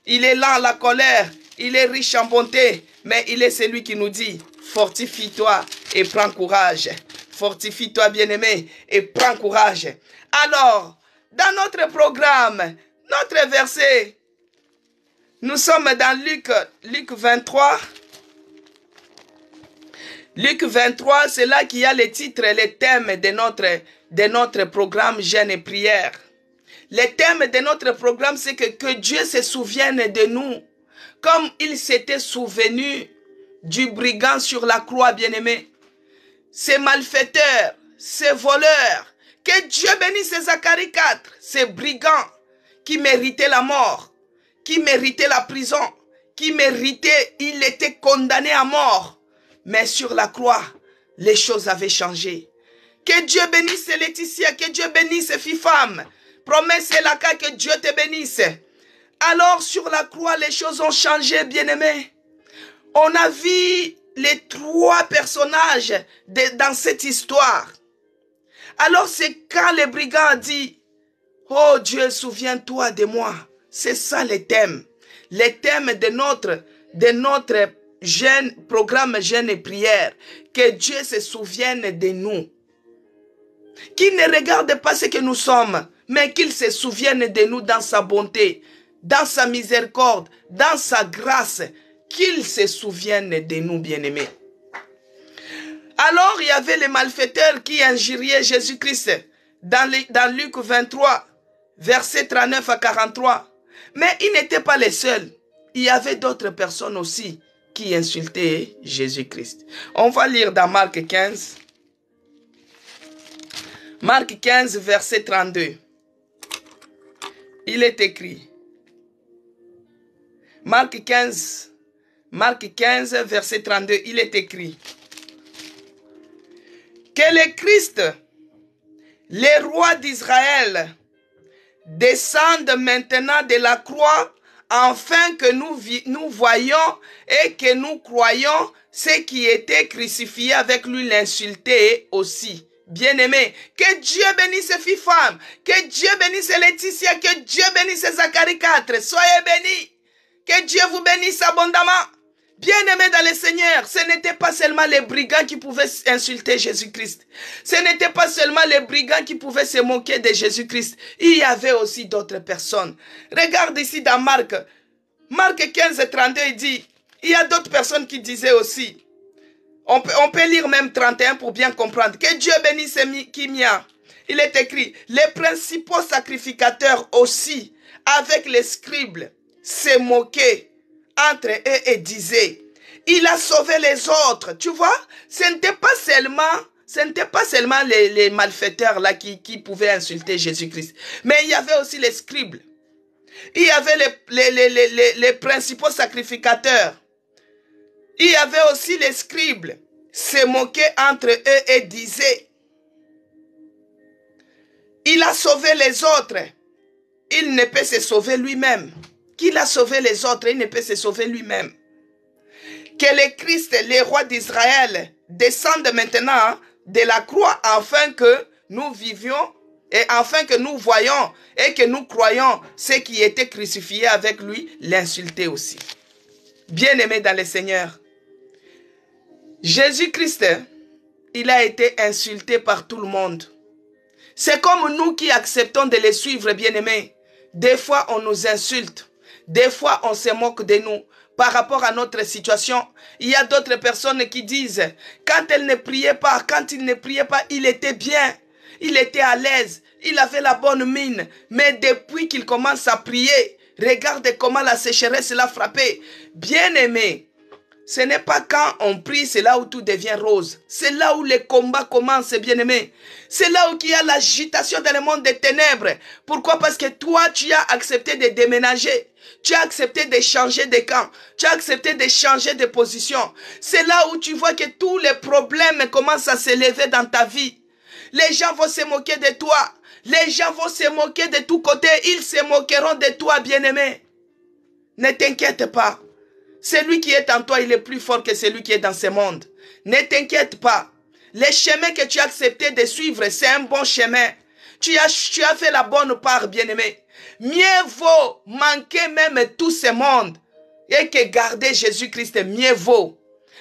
il est lent à la colère, il est riche en bonté, mais il est celui qui nous dit, fortifie-toi et prends courage. Fortifie-toi, bien-aimé, et prends courage. Alors, dans notre programme, notre verset, nous sommes dans Luc 23. Luc 23, c'est là qu'il y a les titres et les thèmes de notre programme Jeûne et Prière. Le thème de notre programme, c'est que Dieu se souvienne de nous, comme il s'était souvenu du brigand sur la croix, bien-aimé. Ces malfaiteurs, ces voleurs, que Dieu bénisse Zacharie 4, ces brigands qui méritaient la mort, qui méritaient la prison, il était condamné à mort. Mais sur la croix, les choses avaient changé. Que Dieu bénisse Laetitia, que Dieu bénisse Fifam. Promesse Elaka, que Dieu te bénisse. Alors sur la croix, les choses ont changé, bien-aimés. On a vu les 3 personnages dans cette histoire. Alors c'est quand le brigand a dit, oh Dieu, souviens-toi de moi. C'est ça le thème. Le thème de notre programme Jeûne et Prière. Que Dieu se souvienne de nous. Qu'il ne regarde pas ce que nous sommes, mais qu'il se souvienne de nous dans sa bonté, dans sa miséricorde, dans sa grâce. Qu'il se souvienne de nous, bien-aimés. Alors, il y avait les malfaiteurs qui injuriaient Jésus-Christ dans Luc 23, versets 39 à 43. Mais ils n'étaient pas les seuls. Il y avait d'autres personnes aussi qui insultaient Jésus-Christ. On va lire dans Marc 15. Marc 15, verset 32. Il est écrit. Marc 15, verset 32, il est écrit. Que le Christ, le roi d'Israël, descende maintenant de la croix, afin que nous voyions et que nous croyions ce qui était crucifié avec lui l'insulté aussi. Bien-aimé, que Dieu bénisse Fifam, que Dieu bénisse Laetitia, que Dieu bénisse Zacharie 4. Soyez bénis, que Dieu vous bénisse abondamment. Bien-aimés dans le Seigneur, ce n'était pas seulement les brigands qui pouvaient insulter Jésus-Christ. Ce n'était pas seulement les brigands qui pouvaient se moquer de Jésus-Christ. Il y avait aussi d'autres personnes. Regarde ici dans Marc 15, 32, il dit, il y a d'autres personnes qui disaient aussi, on peut lire même 31 pour bien comprendre, que Dieu bénisse Kimia. Il est écrit, les principaux sacrificateurs aussi, avec les scribes, se moquaient entre eux et disaient, il a sauvé les autres. Tu vois, ce n'était pas seulement les malfaiteurs là qui pouvaient insulter Jésus-Christ, mais il y avait aussi les scribes. Il y avait les principaux sacrificateurs. Il y avait aussi les scribes, se moquaient entre eux et disaient, il a sauvé les autres. il ne peut se sauver lui-même. Qu'il a sauvé les autres, il ne peut se sauver lui-même. Que le Christ, le roi d'Israël, descende maintenant de la croix afin que nous vivions et afin que nous voyions et que nous croyions ceux qui étaient crucifiés avec lui, l'insulter aussi. Bien-aimés dans le Seigneur, Jésus-Christ, il a été insulté par tout le monde. C'est comme nous qui acceptons de le suivre, bien-aimés. Des fois, on nous insulte. Des fois, on se moque de nous par rapport à notre situation. Il y a d'autres personnes qui disent, quand elle ne priait pas, quand il ne priait pas, il était bien. Il était à l'aise. Il avait la bonne mine. Mais depuis qu'il commence à prier, regarde comment la sécheresse l'a frappé. Bien-aimé, ce n'est pas quand on prie, c'est là où tout devient rose. C'est là où les combats commencent, bien-aimé. C'est là où il y a l'agitation dans le monde des ténèbres. Pourquoi? Parce que toi, tu as accepté de déménager. Tu as accepté de changer de camp. Tu as accepté de changer de position. C'est là où tu vois que tous les problèmes commencent à s'élever dans ta vie. Les gens vont se moquer de toi. Les gens vont se moquer de tous côtés. Ils se moqueront de toi, bien-aimé. Ne t'inquiète pas. Celui qui est en toi, il est plus fort que celui qui est dans ce monde. Ne t'inquiète pas. Le chemin que tu as accepté de suivre, c'est un bon chemin. Tu as fait la bonne part, bien-aimé. Mieux vaut manquer même tout ce monde et que garder Jésus-Christ, mieux vaut.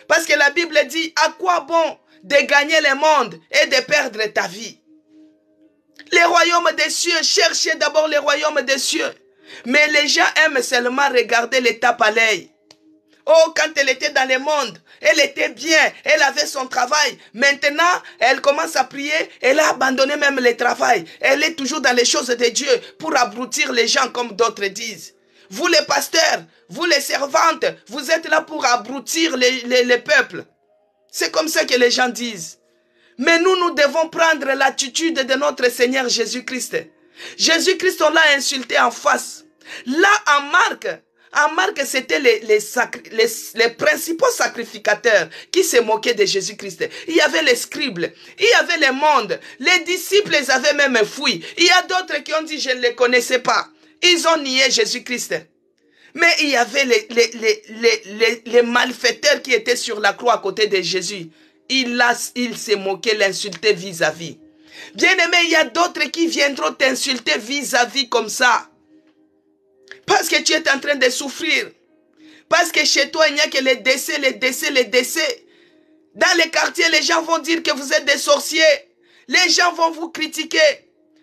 Parce que la Bible dit, à quoi bon de gagner le monde et de perdre ta vie? Les royaumes des cieux, cherchez d'abord les royaumes des cieux. Mais les gens aiment seulement regarder les tapes à l'œil. Oh, quand elle était dans le monde, elle était bien, elle avait son travail. Maintenant, elle commence à prier, elle a abandonné même le travail. Elle est toujours dans les choses de Dieu pour abrutir les gens comme d'autres disent. Vous les pasteurs, vous les servantes, vous êtes là pour abrutir les peuples. C'est comme ça que les gens disent. Mais nous devons prendre l'attitude de notre Seigneur Jésus-Christ. Jésus-Christ, on l'a insulté en face. Là, en Marc, c'était les principaux sacrificateurs qui se moquaient de Jésus-Christ. Il y avait les scribes, il y avait le monde. Les disciples les avaient même fui. Il y a d'autres qui ont dit, je ne les connaissais pas. Ils ont nié Jésus-Christ. Mais il y avait les malfaiteurs qui étaient sur la croix à côté de Jésus. Il se moquait, l'insultait vis-à-vis. Bien-aimé, il y a d'autres qui viendront t'insulter vis-à-vis comme ça. Parce que tu es en train de souffrir. Parce que chez toi, il n'y a que les décès. Dans les quartiers, les gens vont dire que vous êtes des sorciers. Les gens vont vous critiquer.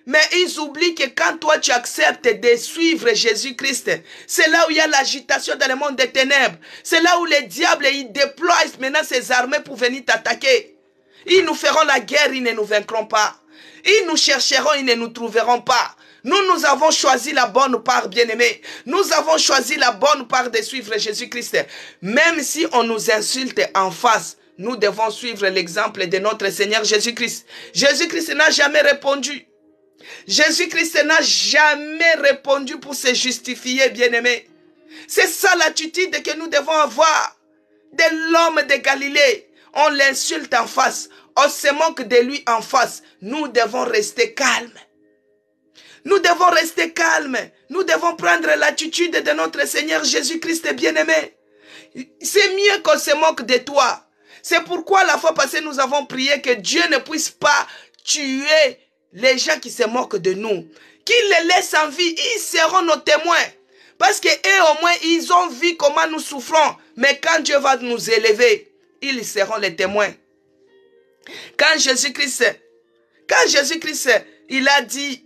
Mais ils oublient que quand toi, tu acceptes de suivre Jésus-Christ, c'est là où il y a l'agitation dans le monde des ténèbres. C'est là où les diables, ils déploient maintenant ses armées pour venir t'attaquer. Ils nous feront la guerre, ils ne nous vaincront pas. Ils nous chercheront, ils ne nous trouveront pas. Nous avons choisi la bonne part, bien-aimés. Nous avons choisi la bonne part de suivre Jésus-Christ. Même si on nous insulte en face, nous devons suivre l'exemple de notre Seigneur Jésus-Christ. Jésus-Christ n'a jamais répondu. Jésus-Christ n'a jamais répondu pour se justifier, bien-aimés. C'est ça l'attitude que nous devons avoir de l'homme de Galilée. On l'insulte en face, on se moque de lui en face. Nous devons rester calmes. Nous devons rester calmes. Nous devons prendre l'attitude de notre Seigneur Jésus-Christ bien-aimé. C'est mieux qu'on se moque de toi. C'est pourquoi la fois passée nous avons prié que Dieu ne puisse pas tuer les gens qui se moquent de nous. Qu'il les laisse en vie, ils seront nos témoins. Parce que eux au moins ils ont vu comment nous souffrons. Mais quand Dieu va nous élever, ils seront les témoins. Quand Jésus-Christ, il a dit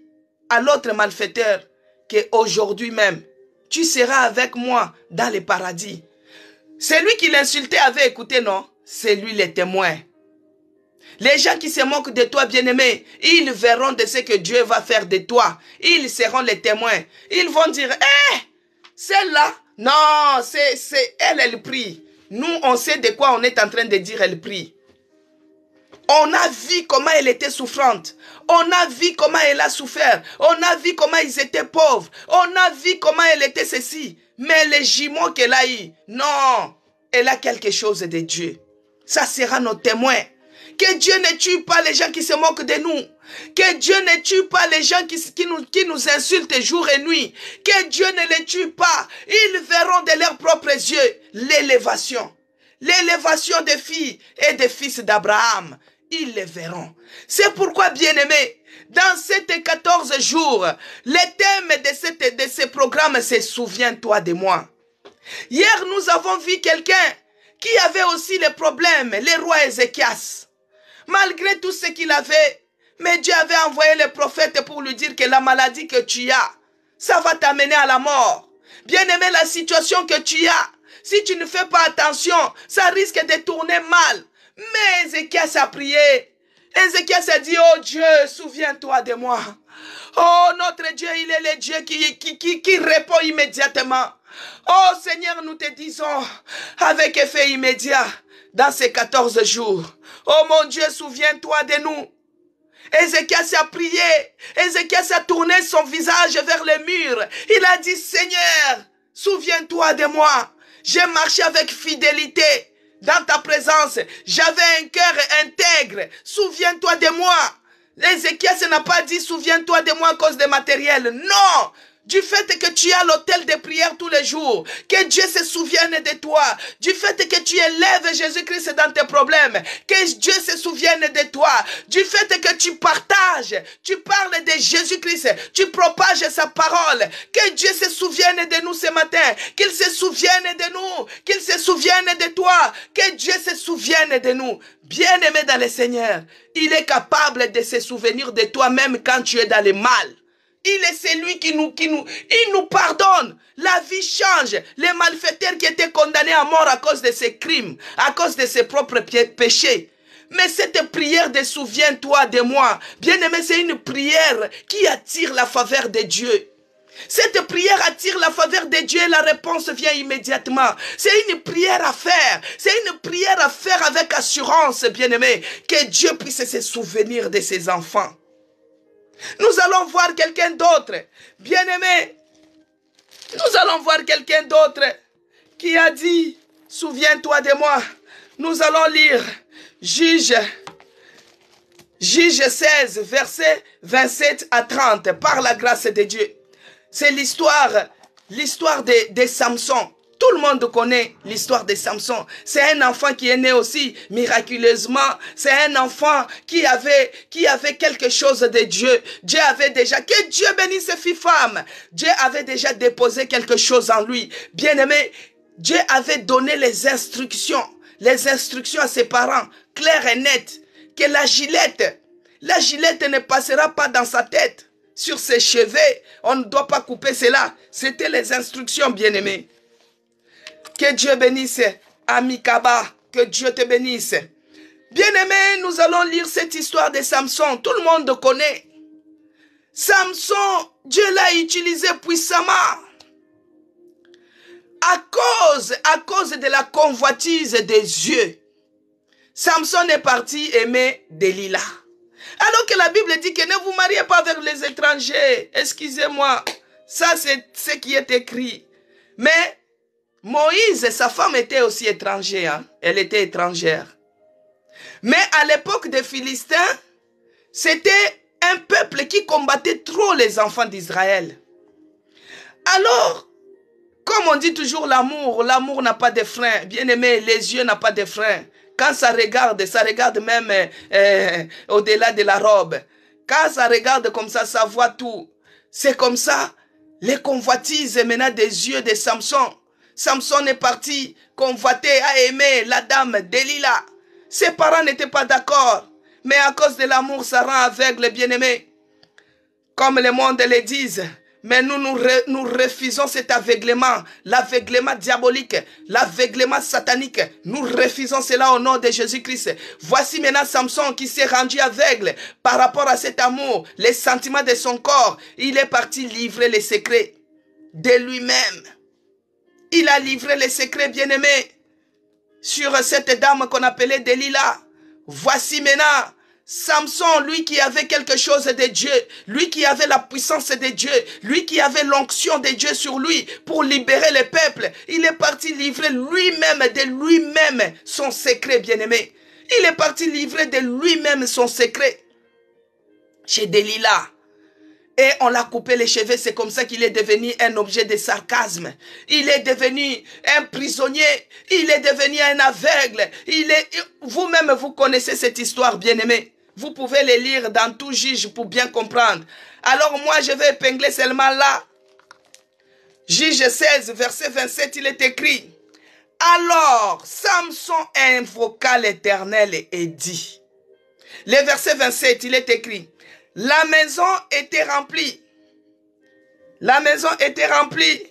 à l'autre malfaiteur qu'aujourd'hui même, tu seras avec moi dans le paradis. Celui qui l'insultait avait écouté, non? C'est lui le témoin. Les gens qui se moquent de toi, bien-aimé, ils verront de ce que Dieu va faire de toi. Ils seront les témoins. Ils vont dire, celle-là, non, elle prie. Nous, on sait de quoi on est en train de dire, elle prie. On a vu comment elle était souffrante. On a vu comment elle a souffert. On a vu comment ils étaient pauvres. On a vu comment elle était ceci. Mais les jumeaux qu'elle a eu, non, elle a quelque chose de Dieu. Ça sera nos témoins. Que Dieu ne tue pas les gens qui se moquent de nous. Que Dieu ne tue pas les gens qui nous insultent jour et nuit. Que Dieu ne les tue pas. Ils verront de leurs propres yeux l'élévation. L'élévation des filles et des fils d'Abraham. Ils les verront. C'est pourquoi, bien-aimés, dans ces 14 jours, le thème de ce programme, c'est « Souviens-toi de moi ». Hier, nous avons vu quelqu'un qui avait aussi les problèmes, le roi Ézéchias. Malgré tout ce qu'il avait, mais Dieu avait envoyé le prophète pour lui dire que la maladie que tu as, ça va t'amener à la mort. Bien-aimé, la situation que tu as, si tu ne fais pas attention, ça risque de tourner mal. Mais Ézéchias a prié. Ézéchias a dit, oh Dieu, souviens-toi de moi. Oh, notre Dieu, il est le Dieu qui répond immédiatement. Oh Seigneur, nous te disons, avec effet immédiat, dans ces 14 jours, oh mon Dieu, souviens-toi de nous. Ézéchias a prié, Ézéchias a tourné son visage vers le mur. Il a dit, Seigneur, souviens-toi de moi. J'ai marché avec fidélité dans ta présence. J'avais un cœur intègre. Souviens-toi de moi. Ézéchias n'a pas dit, souviens-toi de moi à cause des matériels. Non! Du fait que tu as l'autel de prière tous les jours, que Dieu se souvienne de toi, du fait que tu élèves Jésus-Christ dans tes problèmes, que Dieu se souvienne de toi, du fait que tu partages, tu parles de Jésus-Christ, tu propages sa parole, que Dieu se souvienne de nous ce matin, qu'il se souvienne de nous, qu'il se souvienne de toi, que Dieu se souvienne de nous. Bien-aimé dans le Seigneur, il est capable de se souvenir de toi même quand tu es dans le mal. Il est celui il nous pardonne. La vie change. Les malfaiteurs qui étaient condamnés à mort à cause de ses crimes, à cause de ses propres péchés. Mais cette prière de souviens-toi de moi, bien-aimé, c'est une prière qui attire la faveur de Dieu. Cette prière attire la faveur de Dieu et la réponse vient immédiatement. C'est une prière à faire. C'est une prière à faire avec assurance, bien-aimé, que Dieu puisse se souvenir de ses enfants. Nous allons voir quelqu'un d'autre, bien-aimé. Nous allons voir quelqu'un d'autre qui a dit, souviens-toi de moi. Nous allons lire Juge 16, versets 27 à 30, par la grâce de Dieu. C'est l'histoire de Samson. Tout le monde connaît l'histoire de Samson. C'est un enfant qui est né aussi miraculeusement. C'est un enfant qui avait quelque chose de Dieu. Dieu avait déjà, que Dieu bénisse ses filles femmes. Dieu avait déjà déposé quelque chose en lui. Bien-aimé, Dieu avait donné les instructions à ses parents, claires et nettes, que la gilette ne passera pas dans sa tête. Sur ses cheveux, on ne doit pas couper cela. C'était les instructions, bien-aimés. Que Dieu bénisse Amikaba, que Dieu te bénisse. Bien-aimés, nous allons lire cette histoire de Samson. Tout le monde connaît. Samson, Dieu l'a utilisé puissamment. À cause de la convoitise des yeux. Samson est parti aimer Delilah. Alors que la Bible dit que ne vous mariez pas avec les étrangers. Excusez-moi, ça c'est ce qui est écrit. Mais Moïse, sa femme était aussi étrangère. Hein? Elle était étrangère. Mais à l'époque des Philistins, c'était un peuple qui combattait trop les enfants d'Israël. Alors, comme on dit toujours l'amour n'a pas de frein. Bien aimé, les yeux n'ont pas de frein. Quand ça regarde même au-delà de la robe. Quand ça regarde comme ça voit tout. C'est comme ça, les convoitises maintenant des yeux de Samson. Samson est parti convoiter, a aimé la dame Delilah. Ses parents n'étaient pas d'accord. Mais à cause de l'amour, ça rend aveugle, bien-aimé. Comme le monde le dise. Mais nous refusons cet aveuglement, l'aveuglement diabolique, l'aveuglement satanique. Nous refusons cela au nom de Jésus-Christ. Voici maintenant Samson qui s'est rendu aveugle par rapport à cet amour, les sentiments de son corps. Il est parti livrer les secrets de lui-même. Il a livré les secrets, bien-aimés, sur cette dame qu'on appelait Delilah. Voici maintenant Samson, lui qui avait quelque chose de Dieu, lui qui avait la puissance de Dieu, lui qui avait l'onction de Dieu sur lui pour libérer le peuple. Il est parti livrer lui-même de lui-même son secret, bien-aimé. Il est parti livrer de lui-même son secret chez Delilah. Et on l'a coupé les cheveux, c'est comme ça qu'il est devenu un objet de sarcasme. Il est devenu un prisonnier, il est devenu un aveugle. Vous-même, vous connaissez cette histoire, bien-aimé. Vous pouvez les lire dans tout Juge pour bien comprendre. Alors moi, je vais épingler seulement là. Juge 16, verset 27, il est écrit. Alors, Samson invoqua l'Éternel et dit. Le verset 27, il est écrit. La maison était remplie. La maison était remplie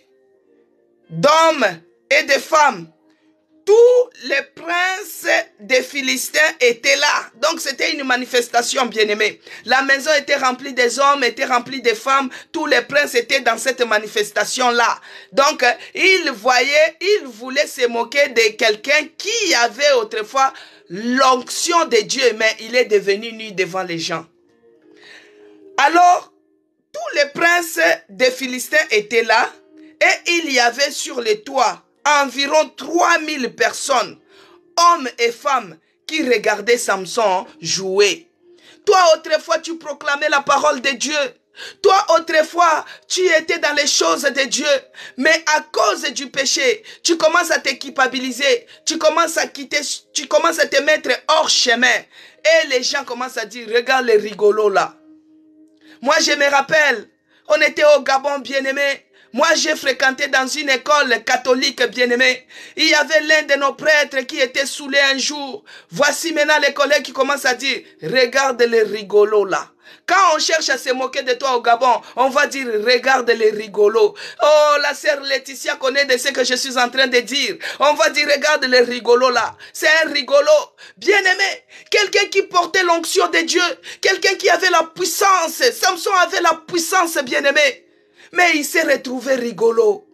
d'hommes et de femmes. Tous les princes des Philistins étaient là. Donc c'était une manifestation, bien-aimée. La maison était remplie des hommes, était remplie des femmes. Tous les princes étaient dans cette manifestation-là. Donc il voulait se moquer de quelqu'un qui avait autrefois l'onction de Dieu, mais il est devenu nu devant les gens. Alors, tous les princes des Philistins étaient là et il y avait sur les toits environ 3000 personnes, hommes et femmes, qui regardaient Samson jouer. Toi, autrefois, tu proclamais la parole de Dieu. Toi, autrefois, tu étais dans les choses de Dieu. Mais à cause du péché, tu commences à te culpabiliser. Tu commences à te mettre hors chemin. Et les gens commencent à dire, regarde les rigolos là. Moi, je me rappelle, on était au Gabon, bien-aimé. Moi, j'ai fréquenté dans une école catholique, bien-aimé. Il y avait l'un de nos prêtres qui était saoulé un jour. Voici maintenant les collègues qui commencent à dire, regarde les rigolos là. Quand on cherche à se moquer de toi au Gabon, on va dire, regarde les rigolos. Oh, la sœur Laetitia connaît de ce que je suis en train de dire. On va dire, regarde les rigolos là. C'est un rigolo. Bien-aimé, quelqu'un qui portait l'onction de Dieu, quelqu'un qui avait la puissance. Samson avait la puissance, bien-aimé. Mais il s'est retrouvé rigolo.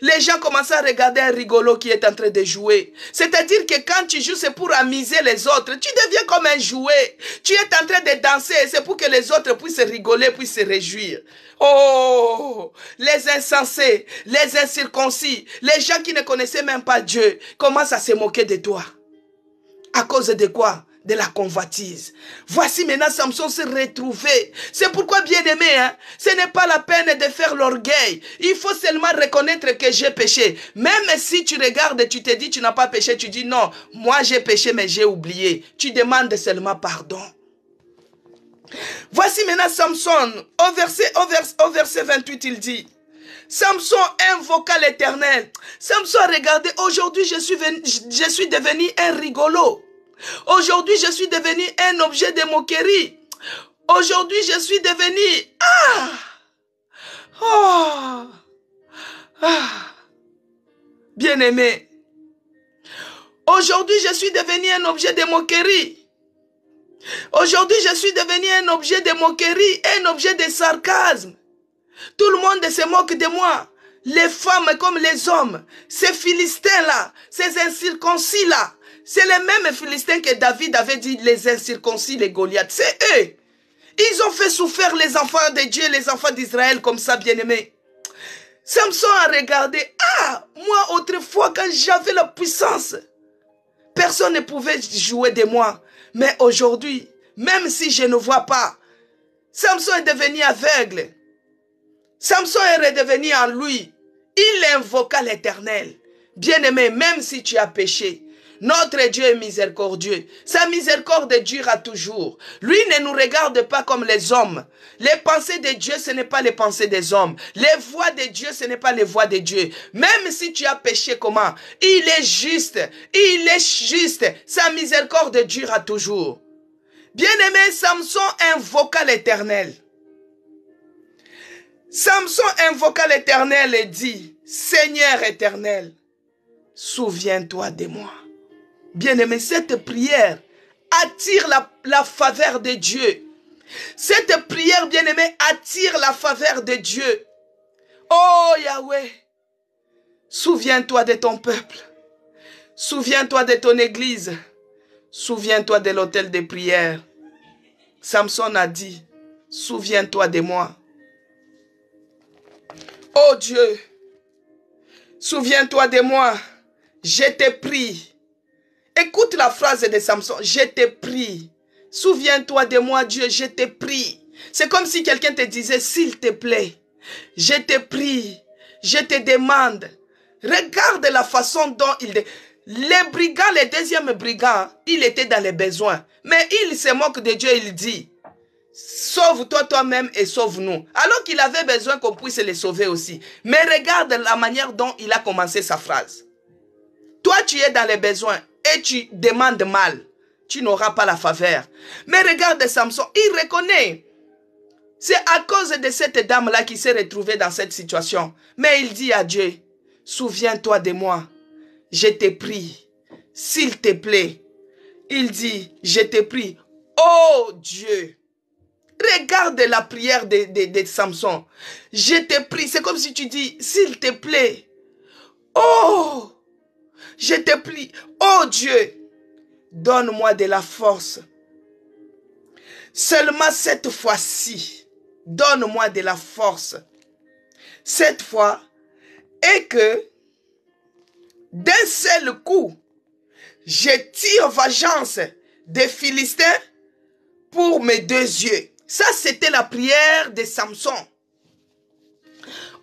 Les gens commencent à regarder un rigolo qui est en train de jouer. C'est-à-dire que quand tu joues, c'est pour amuser les autres. Tu deviens comme un jouet. Tu es en train de danser, c'est pour que les autres puissent rigoler, puissent se réjouir. Oh, les insensés, les incirconcis, les gens qui ne connaissaient même pas Dieu, commencent à se moquer de toi. À cause de quoi? De la convoitise. Voici maintenant Samson s'est retrouvé. C'est pourquoi, bien-aimé, ce n'est pas la peine de faire l'orgueil. Il faut seulement reconnaître que j'ai péché. Même si tu regardes, tu te dis tu n'as pas péché, tu dis non, moi j'ai péché mais j'ai oublié. Tu demandes seulement pardon. Voici maintenant Samson, au verset 28, il dit, Samson invoqua l'Éternel. Samson a regardé, aujourd'hui je suis devenu un rigolo. Aujourd'hui, je suis devenu un objet de moquerie. Aujourd'hui, je suis devenu... Bien-aimé. Aujourd'hui, je suis devenu un objet de moquerie. Aujourd'hui, je suis devenu un objet de moquerie, un objet de sarcasme. Tout le monde se moque de moi. Les femmes comme les hommes. Ces Philistins-là, ces incirconcis-là. C'est les mêmes Philistins que David avait dit, les incirconcis, les Goliaths. C'est eux. Ils ont fait souffrir les enfants de Dieu, les enfants d'Israël comme ça, bien-aimés. Samson a regardé, moi autrefois quand j'avais la puissance, personne ne pouvait jouer de moi. Mais aujourd'hui, même si je ne vois pas, Samson est devenu aveugle. Samson est redevenu en lui. Il invoqua l'Éternel. Bien-aimé, même si tu as péché, notre Dieu est miséricordieux. Sa miséricorde dure à toujours. Lui ne nous regarde pas comme les hommes. Les pensées de Dieu, ce n'est pas les pensées des hommes. Les voies de Dieu, ce n'est pas les voies de Dieu. Même si tu as péché comment? Il est juste. Il est juste. Sa miséricorde dure à toujours. Bien-aimé, Samson invoqua l'Éternel. Samson invoqua l'Éternel et dit, Seigneur éternel, souviens-toi de moi. Bien-aimé, cette prière attire la faveur de Dieu. Cette prière, bien-aimé, attire la faveur de Dieu. Oh Yahweh, souviens-toi de ton peuple. Souviens-toi de ton église. Souviens-toi de l'autel de prière. Samson a dit, souviens-toi de moi. Oh Dieu, souviens-toi de moi. Je te prie. Écoute la phrase de Samson. Je te prie. Souviens-toi de moi, Dieu, je te prie. C'est comme si quelqu'un te disait, s'il te plaît, je te prie, je te demande. Regarde la façon dont les brigands, les deuxièmes brigands, il était dans les besoins. Mais il se moque de Dieu, il dit, sauve-toi toi-même et sauve-nous. Alors qu'il avait besoin qu'on puisse les sauver aussi. Mais regarde la manière dont il a commencé sa phrase. Toi, tu es dans les besoins et tu demandes mal. Tu n'auras pas la faveur. Mais regarde Samson, il reconnaît. C'est à cause de cette dame-là qui s'est retrouvée dans cette situation. Mais il dit à Dieu, souviens-toi de moi. Je te prie, s'il te plaît. Il dit, je te prie, oh Dieu. Regarde la prière de Samson. Je te prie, c'est comme si tu dis, s'il te plaît. Oh, je te prie, oh Dieu. Donne-moi de la force. Seulement cette fois-ci, donne-moi de la force. Cette fois, et que d'un seul coup, je tire vengeance des Philistins pour mes deux yeux. Ça, c'était la prière de Samson.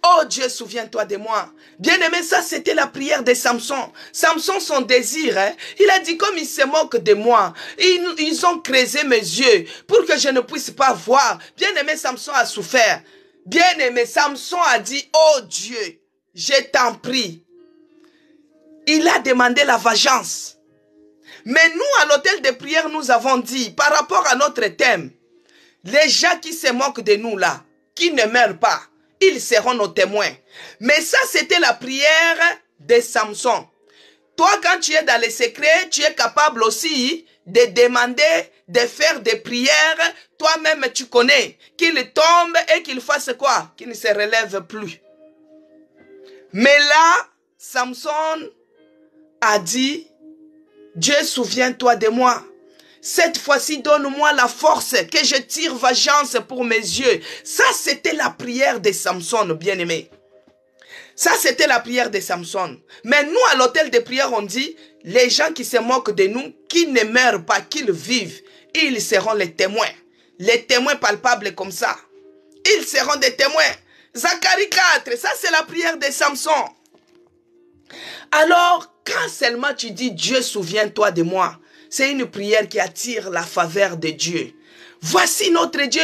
Oh Dieu, souviens-toi de moi. Bien-aimé, ça c'était la prière de Samson. Samson, son désir, il a dit comme il se moque de moi. Ils ont creusé mes yeux pour que je ne puisse pas voir. Bien-aimé, Samson a souffert. Bien-aimé, Samson a dit, oh Dieu, je t'en prie. Il a demandé la vengeance. Mais nous, à l'hôtel de prière, nous avons dit, par rapport à notre thème, les gens qui se moquent de nous là, qui ne meurent pas, ils seront nos témoins. Mais ça, c'était la prière de Samson. Toi, quand tu es dans les secrets, tu es capable aussi de demander, de faire des prières. Toi-même, tu connais qu'il tombe et qu'il fasse quoi? Qu'il ne se relève plus. Mais là, Samson a dit, Dieu, souviens-toi de moi. Cette fois-ci, donne-moi la force, que je tire vengeance pour mes yeux. Ça, c'était la prière de Samson, bien-aimé. Ça, c'était la prière de Samson. Mais nous, à l'hôtel de prière, on dit, les gens qui se moquent de nous, qui ne meurent pas, qu'ils vivent, ils seront les témoins. Les témoins palpables comme ça. Ils seront des témoins. Zacharie 4, ça, c'est la prière de Samson. Alors, quand seulement tu dis, Dieu, souviens-toi de moi, c'est une prière qui attire la faveur de Dieu. Voici notre Dieu.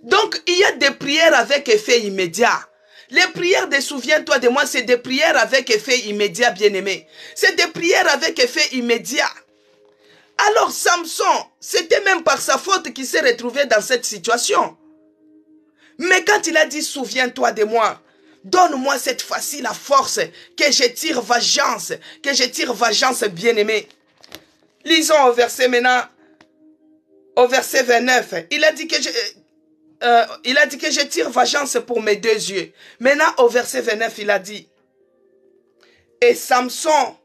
Donc, il y a des prières avec effet immédiat. Les prières de souviens-toi de moi, c'est des prières avec effet immédiat, bien-aimé. C'est des prières avec effet immédiat. Alors, Samson, c'était même par sa faute qu'il s'est retrouvé dans cette situation. Mais quand il a dit, souviens-toi de moi, donne-moi cette fois-ci la force, que je tire vengeance, bien-aimé. Lisons au verset maintenant, au verset 29. Il a dit que je tire vengeance pour mes deux yeux. Maintenant, au verset 29, il a dit, et Samson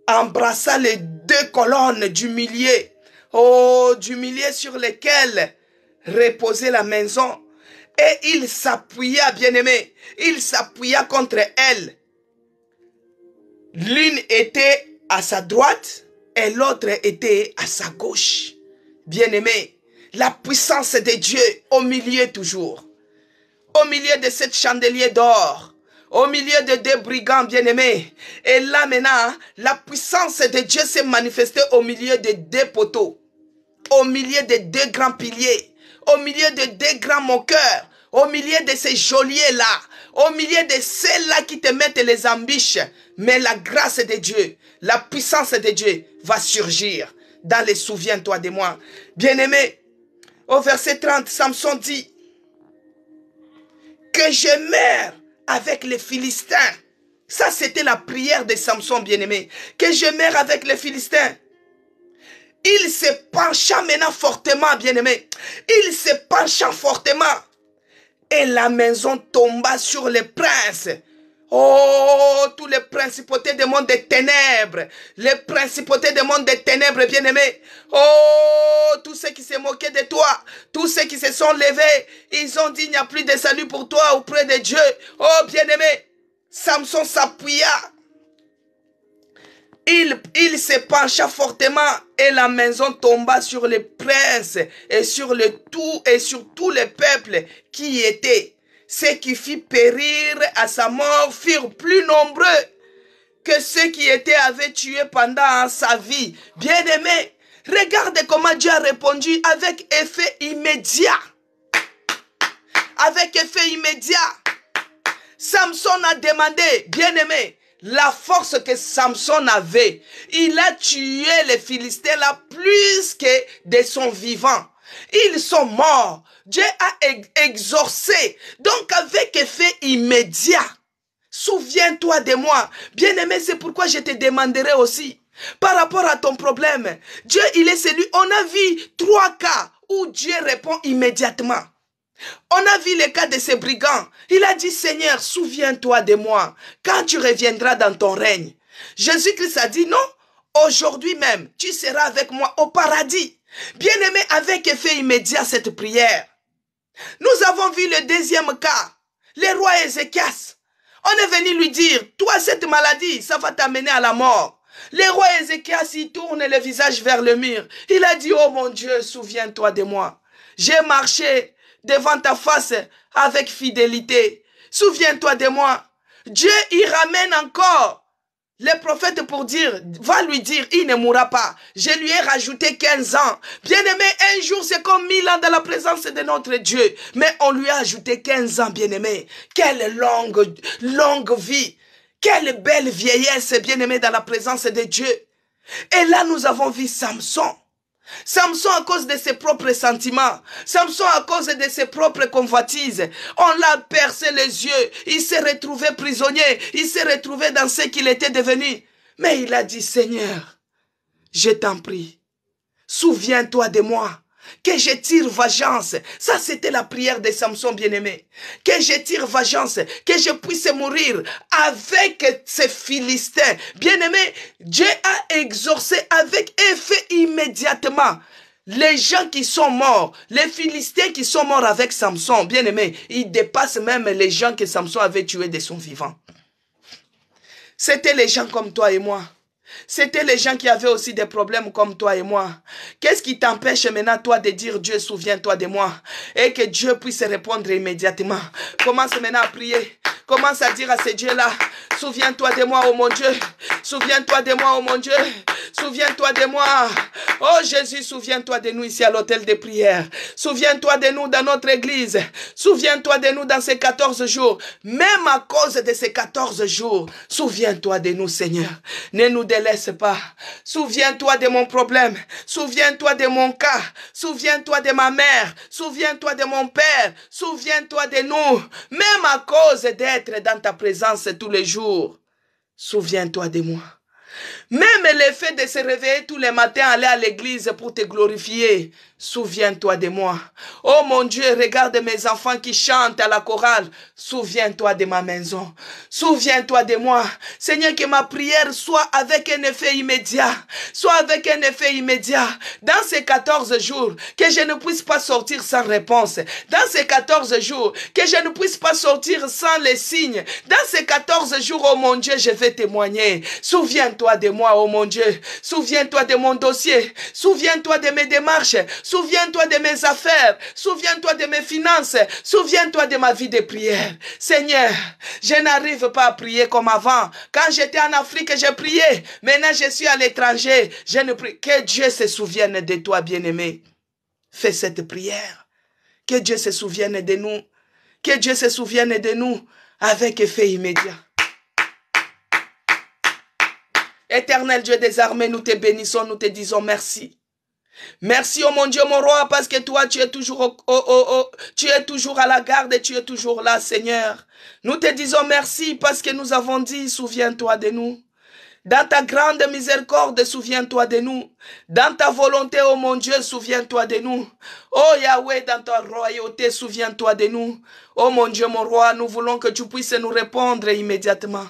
embrassa les deux colonnes du milieu, du milieu sur lesquelles reposait la maison, et il s'appuya, bien-aimé, il s'appuya contre elle. L'une était à sa droite, et l'autre était à sa gauche. Bien-aimé, la puissance de Dieu au milieu toujours. Au milieu de cet chandelier d'or. Au milieu de deux brigands bien-aimés. Et là maintenant, la puissance de Dieu s'est manifestée au milieu de deux poteaux. Au milieu de deux grands piliers. Au milieu de deux grands moqueurs. Au milieu de ces geôliers-là. Au milieu de ceux-là qui te mettent les embûches. Mais la grâce de Dieu, la puissance de Dieu va surgir dans les souviens-toi de moi. Bien-aimé, au verset 30, Samson dit que je meurs avec les Philistins. Ça, c'était la prière de Samson, bien-aimé. Que je meurs avec les Philistins. Il se pencha maintenant fortement, bien-aimé. Il se pencha fortement. Et la maison tomba sur les princes. Oh, tous les principautés du monde des ténèbres. Les principautés du monde des ténèbres, bien-aimés. Oh, tous ceux qui se moquaient de toi. Tous ceux qui se sont levés. Ils ont dit, il n'y a plus de salut pour toi auprès de Dieu. Oh, bien-aimé. Samson s'appuya. Il se pencha fortement et la maison tomba sur les princes et sur tous les peuples qui y étaient. Ceux qui firent périr à sa mort furent plus nombreux que ceux qui avaient tué pendant sa vie. Bien-aimés, regarde comment Dieu a répondu avec effet immédiat. Avec effet immédiat. Samson a demandé, bien-aimé, la force que Samson avait. Il a tué les Philistins là plus que de son vivant. Ils sont morts. Dieu a exorcé. Donc avec effet immédiat. Souviens-toi de moi. Bien-aimé, c'est pourquoi je te demanderai aussi. Par rapport à ton problème. Dieu, il est celui. On a vu 3 cas où Dieu répond immédiatement. On a vu le cas de ces brigands. Il a dit, Seigneur, souviens-toi de moi quand tu reviendras dans ton règne. Jésus-Christ a dit, non, aujourd'hui même, tu seras avec moi au paradis. Bien-aimé, avec effet immédiat cette prière. Nous avons vu le 2e cas, le roi Ézéchias. On est venu lui dire, toi, cette maladie, ça va t'amener à la mort. Le roi Ézéchias, il tourne le visage vers le mur. Il a dit, oh mon Dieu, souviens-toi de moi. J'ai marché devant ta face avec fidélité. Souviens-toi de moi. Dieu y ramène encore les prophètes pour dire, va lui dire, il ne mourra pas. Je lui ai rajouté 15 ans. Bien-aimé, un jour c'est comme 1000 ans dans la présence de notre Dieu. Mais on lui a ajouté 15 ans, bien-aimé. Quelle longue vie. Quelle belle vieillesse, bien-aimé, dans la présence de Dieu. Et là, nous avons vu Samson. Samson à cause de ses propres sentiments. Samson à cause de ses propres convoitises. On l'a percé les yeux. Il s'est retrouvé prisonnier. Il s'est retrouvé dans ce qu'il était devenu. Mais il a dit, Seigneur, je t'en prie, souviens-toi de moi. Que je tire vengeance. Ça, c'était la prière de Samson, bien-aimé. Que je tire vengeance. Que je puisse mourir avec ces Philistins. Bien-aimé, Dieu a exaucé avec effet immédiatement. Les gens qui sont morts, les Philistins qui sont morts avec Samson, bien-aimé, ils dépassent même les gens que Samson avait tués de son vivant. C'était les gens comme toi et moi. C'était les gens qui avaient aussi des problèmes comme toi et moi. Qu'est-ce qui t'empêche maintenant, toi, de dire Dieu, souviens-toi de moi? Et que Dieu puisse répondre immédiatement. Commence maintenant à prier. Commence à dire à ce Dieu-là, souviens-toi de moi, oh mon Dieu. Souviens-toi de moi, oh mon Dieu. Souviens-toi de moi. Oh Jésus, souviens-toi de nous ici à l'hôtel de prière. Souviens-toi de nous dans notre église. Souviens-toi de nous dans ces 14 jours. Même à cause de ces 14 jours, souviens-toi de nous, Seigneur. Ne nous délaisse pas. Souviens-toi de mon problème. Souviens-toi de mon cas. Souviens-toi de ma mère. Souviens-toi de mon père. Souviens-toi de nous. Même à cause d'être dans ta présence tous les jours. Souviens-toi de moi. Même le fait de se réveiller tous les matins, aller à l'église pour te glorifier. Souviens-toi de moi. Oh mon Dieu, regarde mes enfants qui chantent à la chorale. Souviens-toi de ma maison. Souviens-toi de moi. Seigneur, que ma prière soit avec un effet immédiat. Soit avec un effet immédiat. Dans ces 14 jours, que je ne puisse pas sortir sans réponse. Dans ces 14 jours, que je ne puisse pas sortir sans les signes. Dans ces 14 jours, oh mon Dieu, je vais témoigner. Souviens-toi de moi, oh mon Dieu. Souviens-toi de mon dossier. Souviens-toi de mes démarches. Souviens-toi de mes affaires. Souviens-toi de mes finances. Souviens-toi de ma vie de prière. Seigneur, je n'arrive pas à prier comme avant. Quand j'étais en Afrique, je priais. Maintenant, je suis à l'étranger. Je ne prie. Que Dieu se souvienne de toi, bien-aimé. Fais cette prière. Que Dieu se souvienne de nous. Que Dieu se souvienne de nous avec effet immédiat. Éternel Dieu des armées, nous te bénissons, nous te disons merci. Merci, oh mon Dieu, mon roi, parce que toi, tu es toujours tu es toujours à la garde et tu es toujours là, Seigneur. Nous te disons merci parce que nous avons dit, souviens-toi de nous. Dans ta grande miséricorde, souviens-toi de nous. Dans ta volonté, oh mon Dieu, souviens-toi de nous. Oh Yahweh, dans ta royauté, souviens-toi de nous. Oh mon Dieu, mon roi, nous voulons que tu puisses nous répondre immédiatement.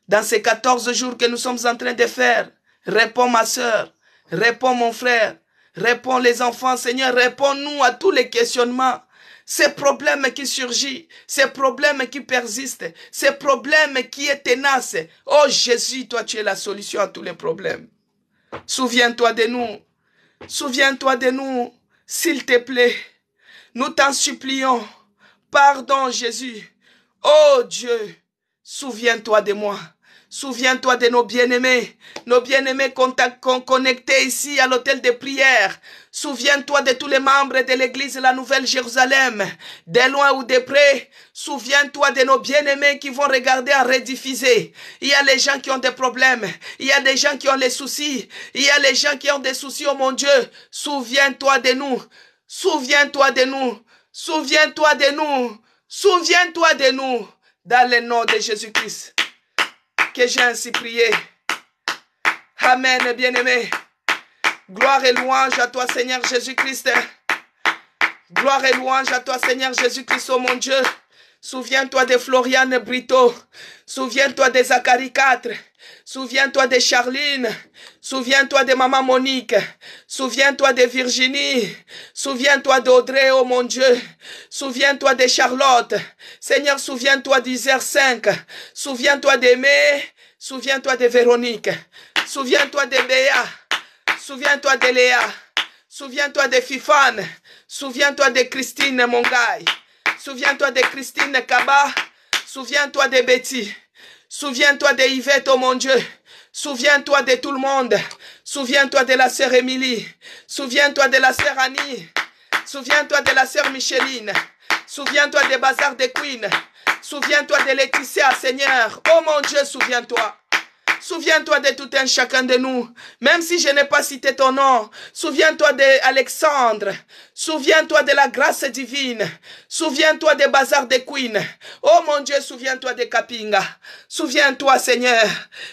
Dans ces 14 jours que nous sommes en train de faire, réponds ma soeur. Réponds mon frère, réponds les enfants, Seigneur, réponds-nous à tous les questionnements. ces problèmes qui surgissent, ces problèmes qui persistent, ces problèmes qui est tenace. Oh Jésus, toi tu es la solution à tous les problèmes. Souviens-toi de nous. Souviens-toi de nous, s'il te plaît. Nous t'en supplions. Pardon Jésus. Oh Dieu, souviens-toi de moi. Souviens-toi de nos bien-aimés connectés ici à l'hôtel de prière. Souviens-toi de tous les membres de l'église de la Nouvelle Jérusalem, de loin ou de près. Souviens-toi de nos bien-aimés qui vont regarder en rediffusé. Il y a les gens qui ont des problèmes, il y a des gens qui ont les soucis, il y a les gens qui ont des soucis, oh mon Dieu. Souviens-toi de nous, souviens-toi de nous, souviens-toi de nous, souviens-toi de nous, dans le nom de Jésus-Christ. Que j'ai ainsi prié. Amen, bien-aimé. Gloire et louange à toi, Seigneur Jésus-Christ. Gloire et louange à toi, Seigneur Jésus-Christ, oh mon Dieu. Souviens-toi de Floriane Brito. Souviens-toi de Zacharie 4. Souviens-toi de Charline. Souviens-toi de Maman Monique. Souviens-toi de Virginie. Souviens-toi d'Audrey, oh mon Dieu. Souviens-toi de Charlotte. Seigneur, souviens-toi d'Isère 5. Souviens-toi d'Aimé. Souviens-toi de Véronique. Souviens-toi de Béa. Souviens-toi de Léa. Souviens-toi de Fifane. Souviens-toi de Christine Mongaï. Souviens-toi de Christine Kaba. Souviens-toi de Betty. Souviens-toi de Yvette, oh mon Dieu. Souviens-toi de tout le monde. Souviens-toi de la sœur Émilie. Souviens-toi de la sœur Annie. Souviens-toi de la sœur Micheline. Souviens-toi des bazars de Queen. Souviens-toi de Laetitia, Seigneur. Oh mon Dieu, souviens-toi. Souviens-toi de tout un chacun de nous, même si je n'ai pas cité ton nom. Souviens-toi d'Alexandre. Souviens-toi de la grâce divine. Souviens-toi des bazars de Queen. Oh mon Dieu, souviens-toi de Kapinga. Souviens-toi, Seigneur.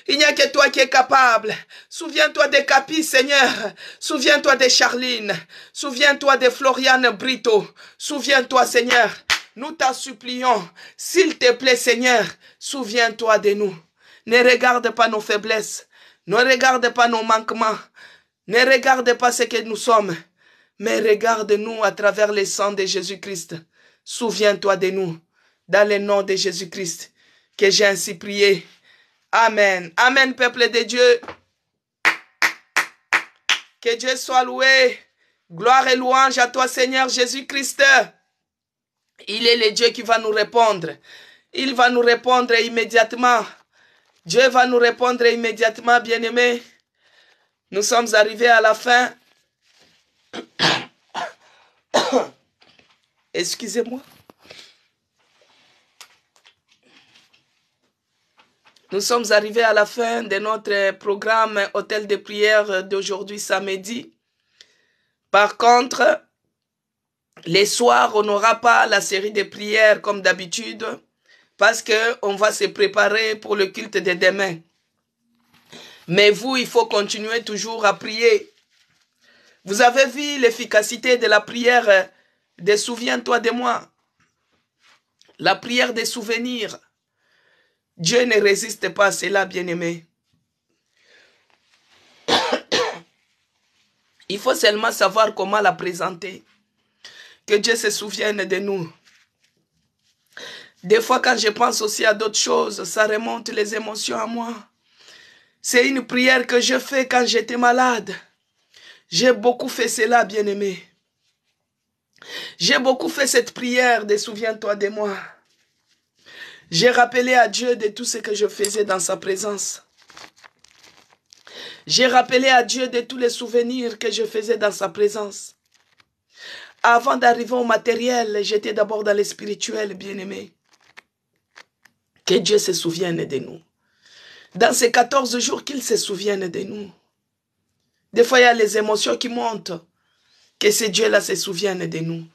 Il n'y a que toi qui es capable. Souviens-toi de Capi, Seigneur. Souviens-toi de Charline. Souviens-toi de Floriane Brito. Souviens-toi, Seigneur. Nous t'en supplions. S'il te plaît, Seigneur, souviens-toi de nous. Ne regarde pas nos faiblesses. Ne regarde pas nos manquements. Ne regarde pas ce que nous sommes. Mais regarde-nous à travers le sang de Jésus-Christ. Souviens-toi de nous. Dans le nom de Jésus-Christ. Que j'ai ainsi prié. Amen. Amen, peuple de Dieu. Que Dieu soit loué. Gloire et louange à toi, Seigneur Jésus-Christ. Il est le Dieu qui va nous répondre. Il va nous répondre immédiatement. Dieu va nous répondre immédiatement, bien-aimés. Nous sommes arrivés à la fin. Excusez-moi. Nous sommes arrivés à la fin de notre programme Hôtel de prière d'aujourd'hui samedi. Par contre, les soirs, on n'aura pas la série de prières comme d'habitude. Parce qu'on va se préparer pour le culte de demain. Mais vous, il faut continuer toujours à prier. Vous avez vu l'efficacité de la prière de souviens-toi de moi. La prière des souvenirs. Dieu ne résiste pas à cela, bien-aimé. Il faut seulement savoir comment la présenter. Que Dieu se souvienne de nous. Des fois, quand je pense aussi à d'autres choses, ça remonte les émotions à moi. C'est une prière que je fais quand j'étais malade. J'ai beaucoup fait cela, bien-aimé. J'ai beaucoup fait cette prière de souviens-toi de moi. J'ai rappelé à Dieu de tout ce que je faisais dans sa présence. J'ai rappelé à Dieu de tous les souvenirs que je faisais dans sa présence. Avant d'arriver au matériel, j'étais d'abord dans le spirituel, bien-aimé. Que Dieu se souvienne de nous. Dans ces 14 jours, qu'il se souvienne de nous. Des fois, il y a les émotions qui montent. Que ce Dieu-là se souvienne de nous.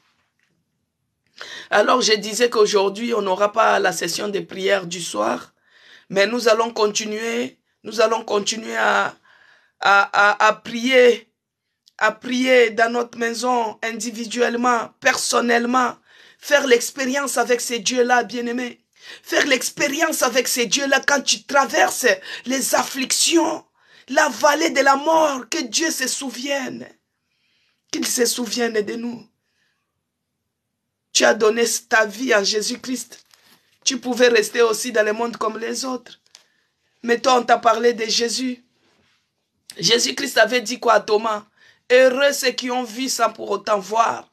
Alors, je disais qu'aujourd'hui, on n'aura pas la session de prière du soir. Mais nous allons continuer. Nous allons continuer à prier. À prier dans notre maison, individuellement, personnellement. Faire l'expérience avec ces dieux-là, bien-aimés. Faire l'expérience avec ces dieux-là quand tu traverses les afflictions, la vallée de la mort, que Dieu se souvienne. Qu'il se souvienne de nous. Tu as donné ta vie en Jésus-Christ. Tu pouvais rester aussi dans le monde comme les autres. Mais toi, on t'a parlé de Jésus. Jésus-Christ avait dit quoi à Thomas? Heureux ceux qui ont vu sans pour autant voir.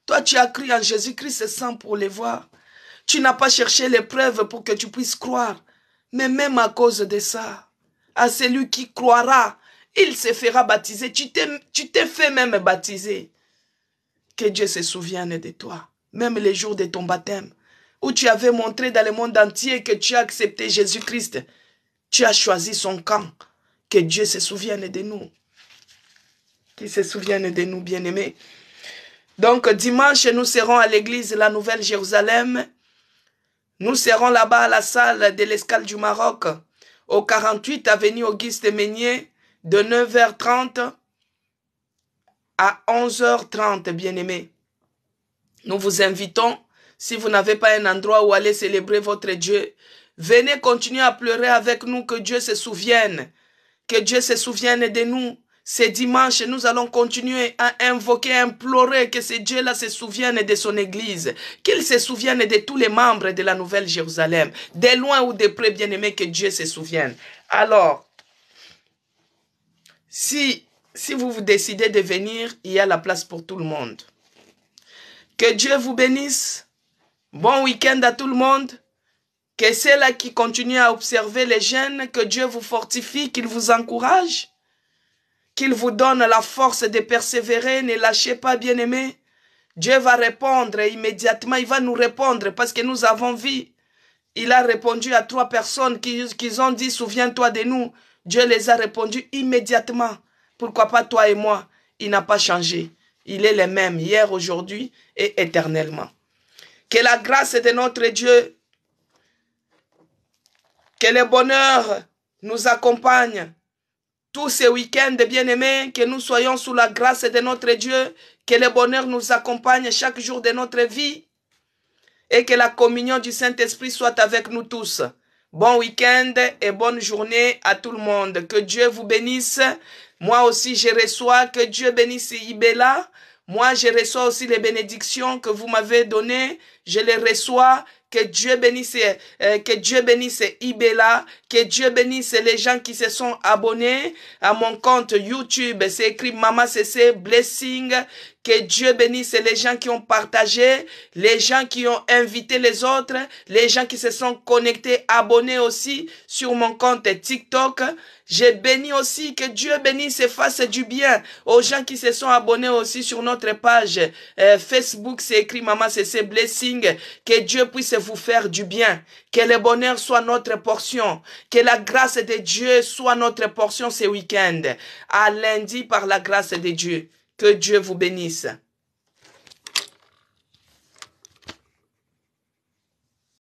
Toi, tu as cru en Jésus-Christ sans pour les voir. Tu n'as pas cherché les preuves pour que tu puisses croire. Mais même à cause de ça, à celui qui croira, il se fera baptiser. Tu t'es fait même baptiser. Que Dieu se souvienne de toi. Même les jours de ton baptême, où tu avais montré dans le monde entier que tu as accepté Jésus-Christ. Tu as choisi son camp. Que Dieu se souvienne de nous. Qu'il se souvienne de nous, bien-aimés. Donc, dimanche, nous serons à l'église La Nouvelle Jérusalem. Nous serons là-bas à la salle de l'Escale du Maroc, au 48 avenue Auguste Meunier, de 9h30 à 11h30, bien-aimés. Nous vous invitons, si vous n'avez pas un endroit où aller célébrer votre Dieu, venez continuer à pleurer avec nous, que Dieu se souvienne. Que Dieu se souvienne de nous. Ce dimanche, nous allons continuer à invoquer, à implorer que ce Dieu-là se souvienne de son Église, qu'il se souvienne de tous les membres de la Nouvelle Jérusalem, de loin ou de près, bien-aimés, que Dieu se souvienne. Alors, si vous vous décidez de venir, il y a la place pour tout le monde. Que Dieu vous bénisse. Bon week-end à tout le monde. Que ceux-là qui continuent à observer les jeunes, que Dieu vous fortifie, qu'il vous encourage, qu'il vous donne la force de persévérer, ne lâchez pas, bien-aimés. Dieu va répondre immédiatement, il va nous répondre parce que nous avons vu. Il a répondu à 3 personnes qui ont dit, souviens-toi de nous. Dieu les a répondu immédiatement. Pourquoi pas toi et moi? Il n'a pas changé. Il est le même hier, aujourd'hui et éternellement. Que la grâce de notre Dieu, que le bonheur nous accompagne tous ces week-ends, bien-aimés, que nous soyons sous la grâce de notre Dieu, que le bonheur nous accompagne chaque jour de notre vie et que la communion du Saint-Esprit soit avec nous tous. Bon week-end et bonne journée à tout le monde. Que Dieu vous bénisse. Moi aussi, je reçois. Que Dieu bénisse Ibella. Moi, je reçois aussi les bénédictions que vous m'avez données. Je les reçois. Que Dieu bénisse Ibella. Que Dieu bénisse les gens qui se sont abonnés à mon compte YouTube. C'est écrit Maman CC Blessing. Que Dieu bénisse les gens qui ont partagé, les gens qui ont invité les autres, les gens qui se sont connectés, abonnés aussi sur mon compte TikTok. J'ai béni aussi, que Dieu bénisse et fasse du bien aux gens qui se sont abonnés aussi sur notre page Facebook. C'est écrit Maman CC Blessing. Que Dieu puisse vous faire du bien. Que le bonheur soit notre portion. Que la grâce de Dieu soit notre portion ce week-end. À lundi par la grâce de Dieu. Que Dieu vous bénisse.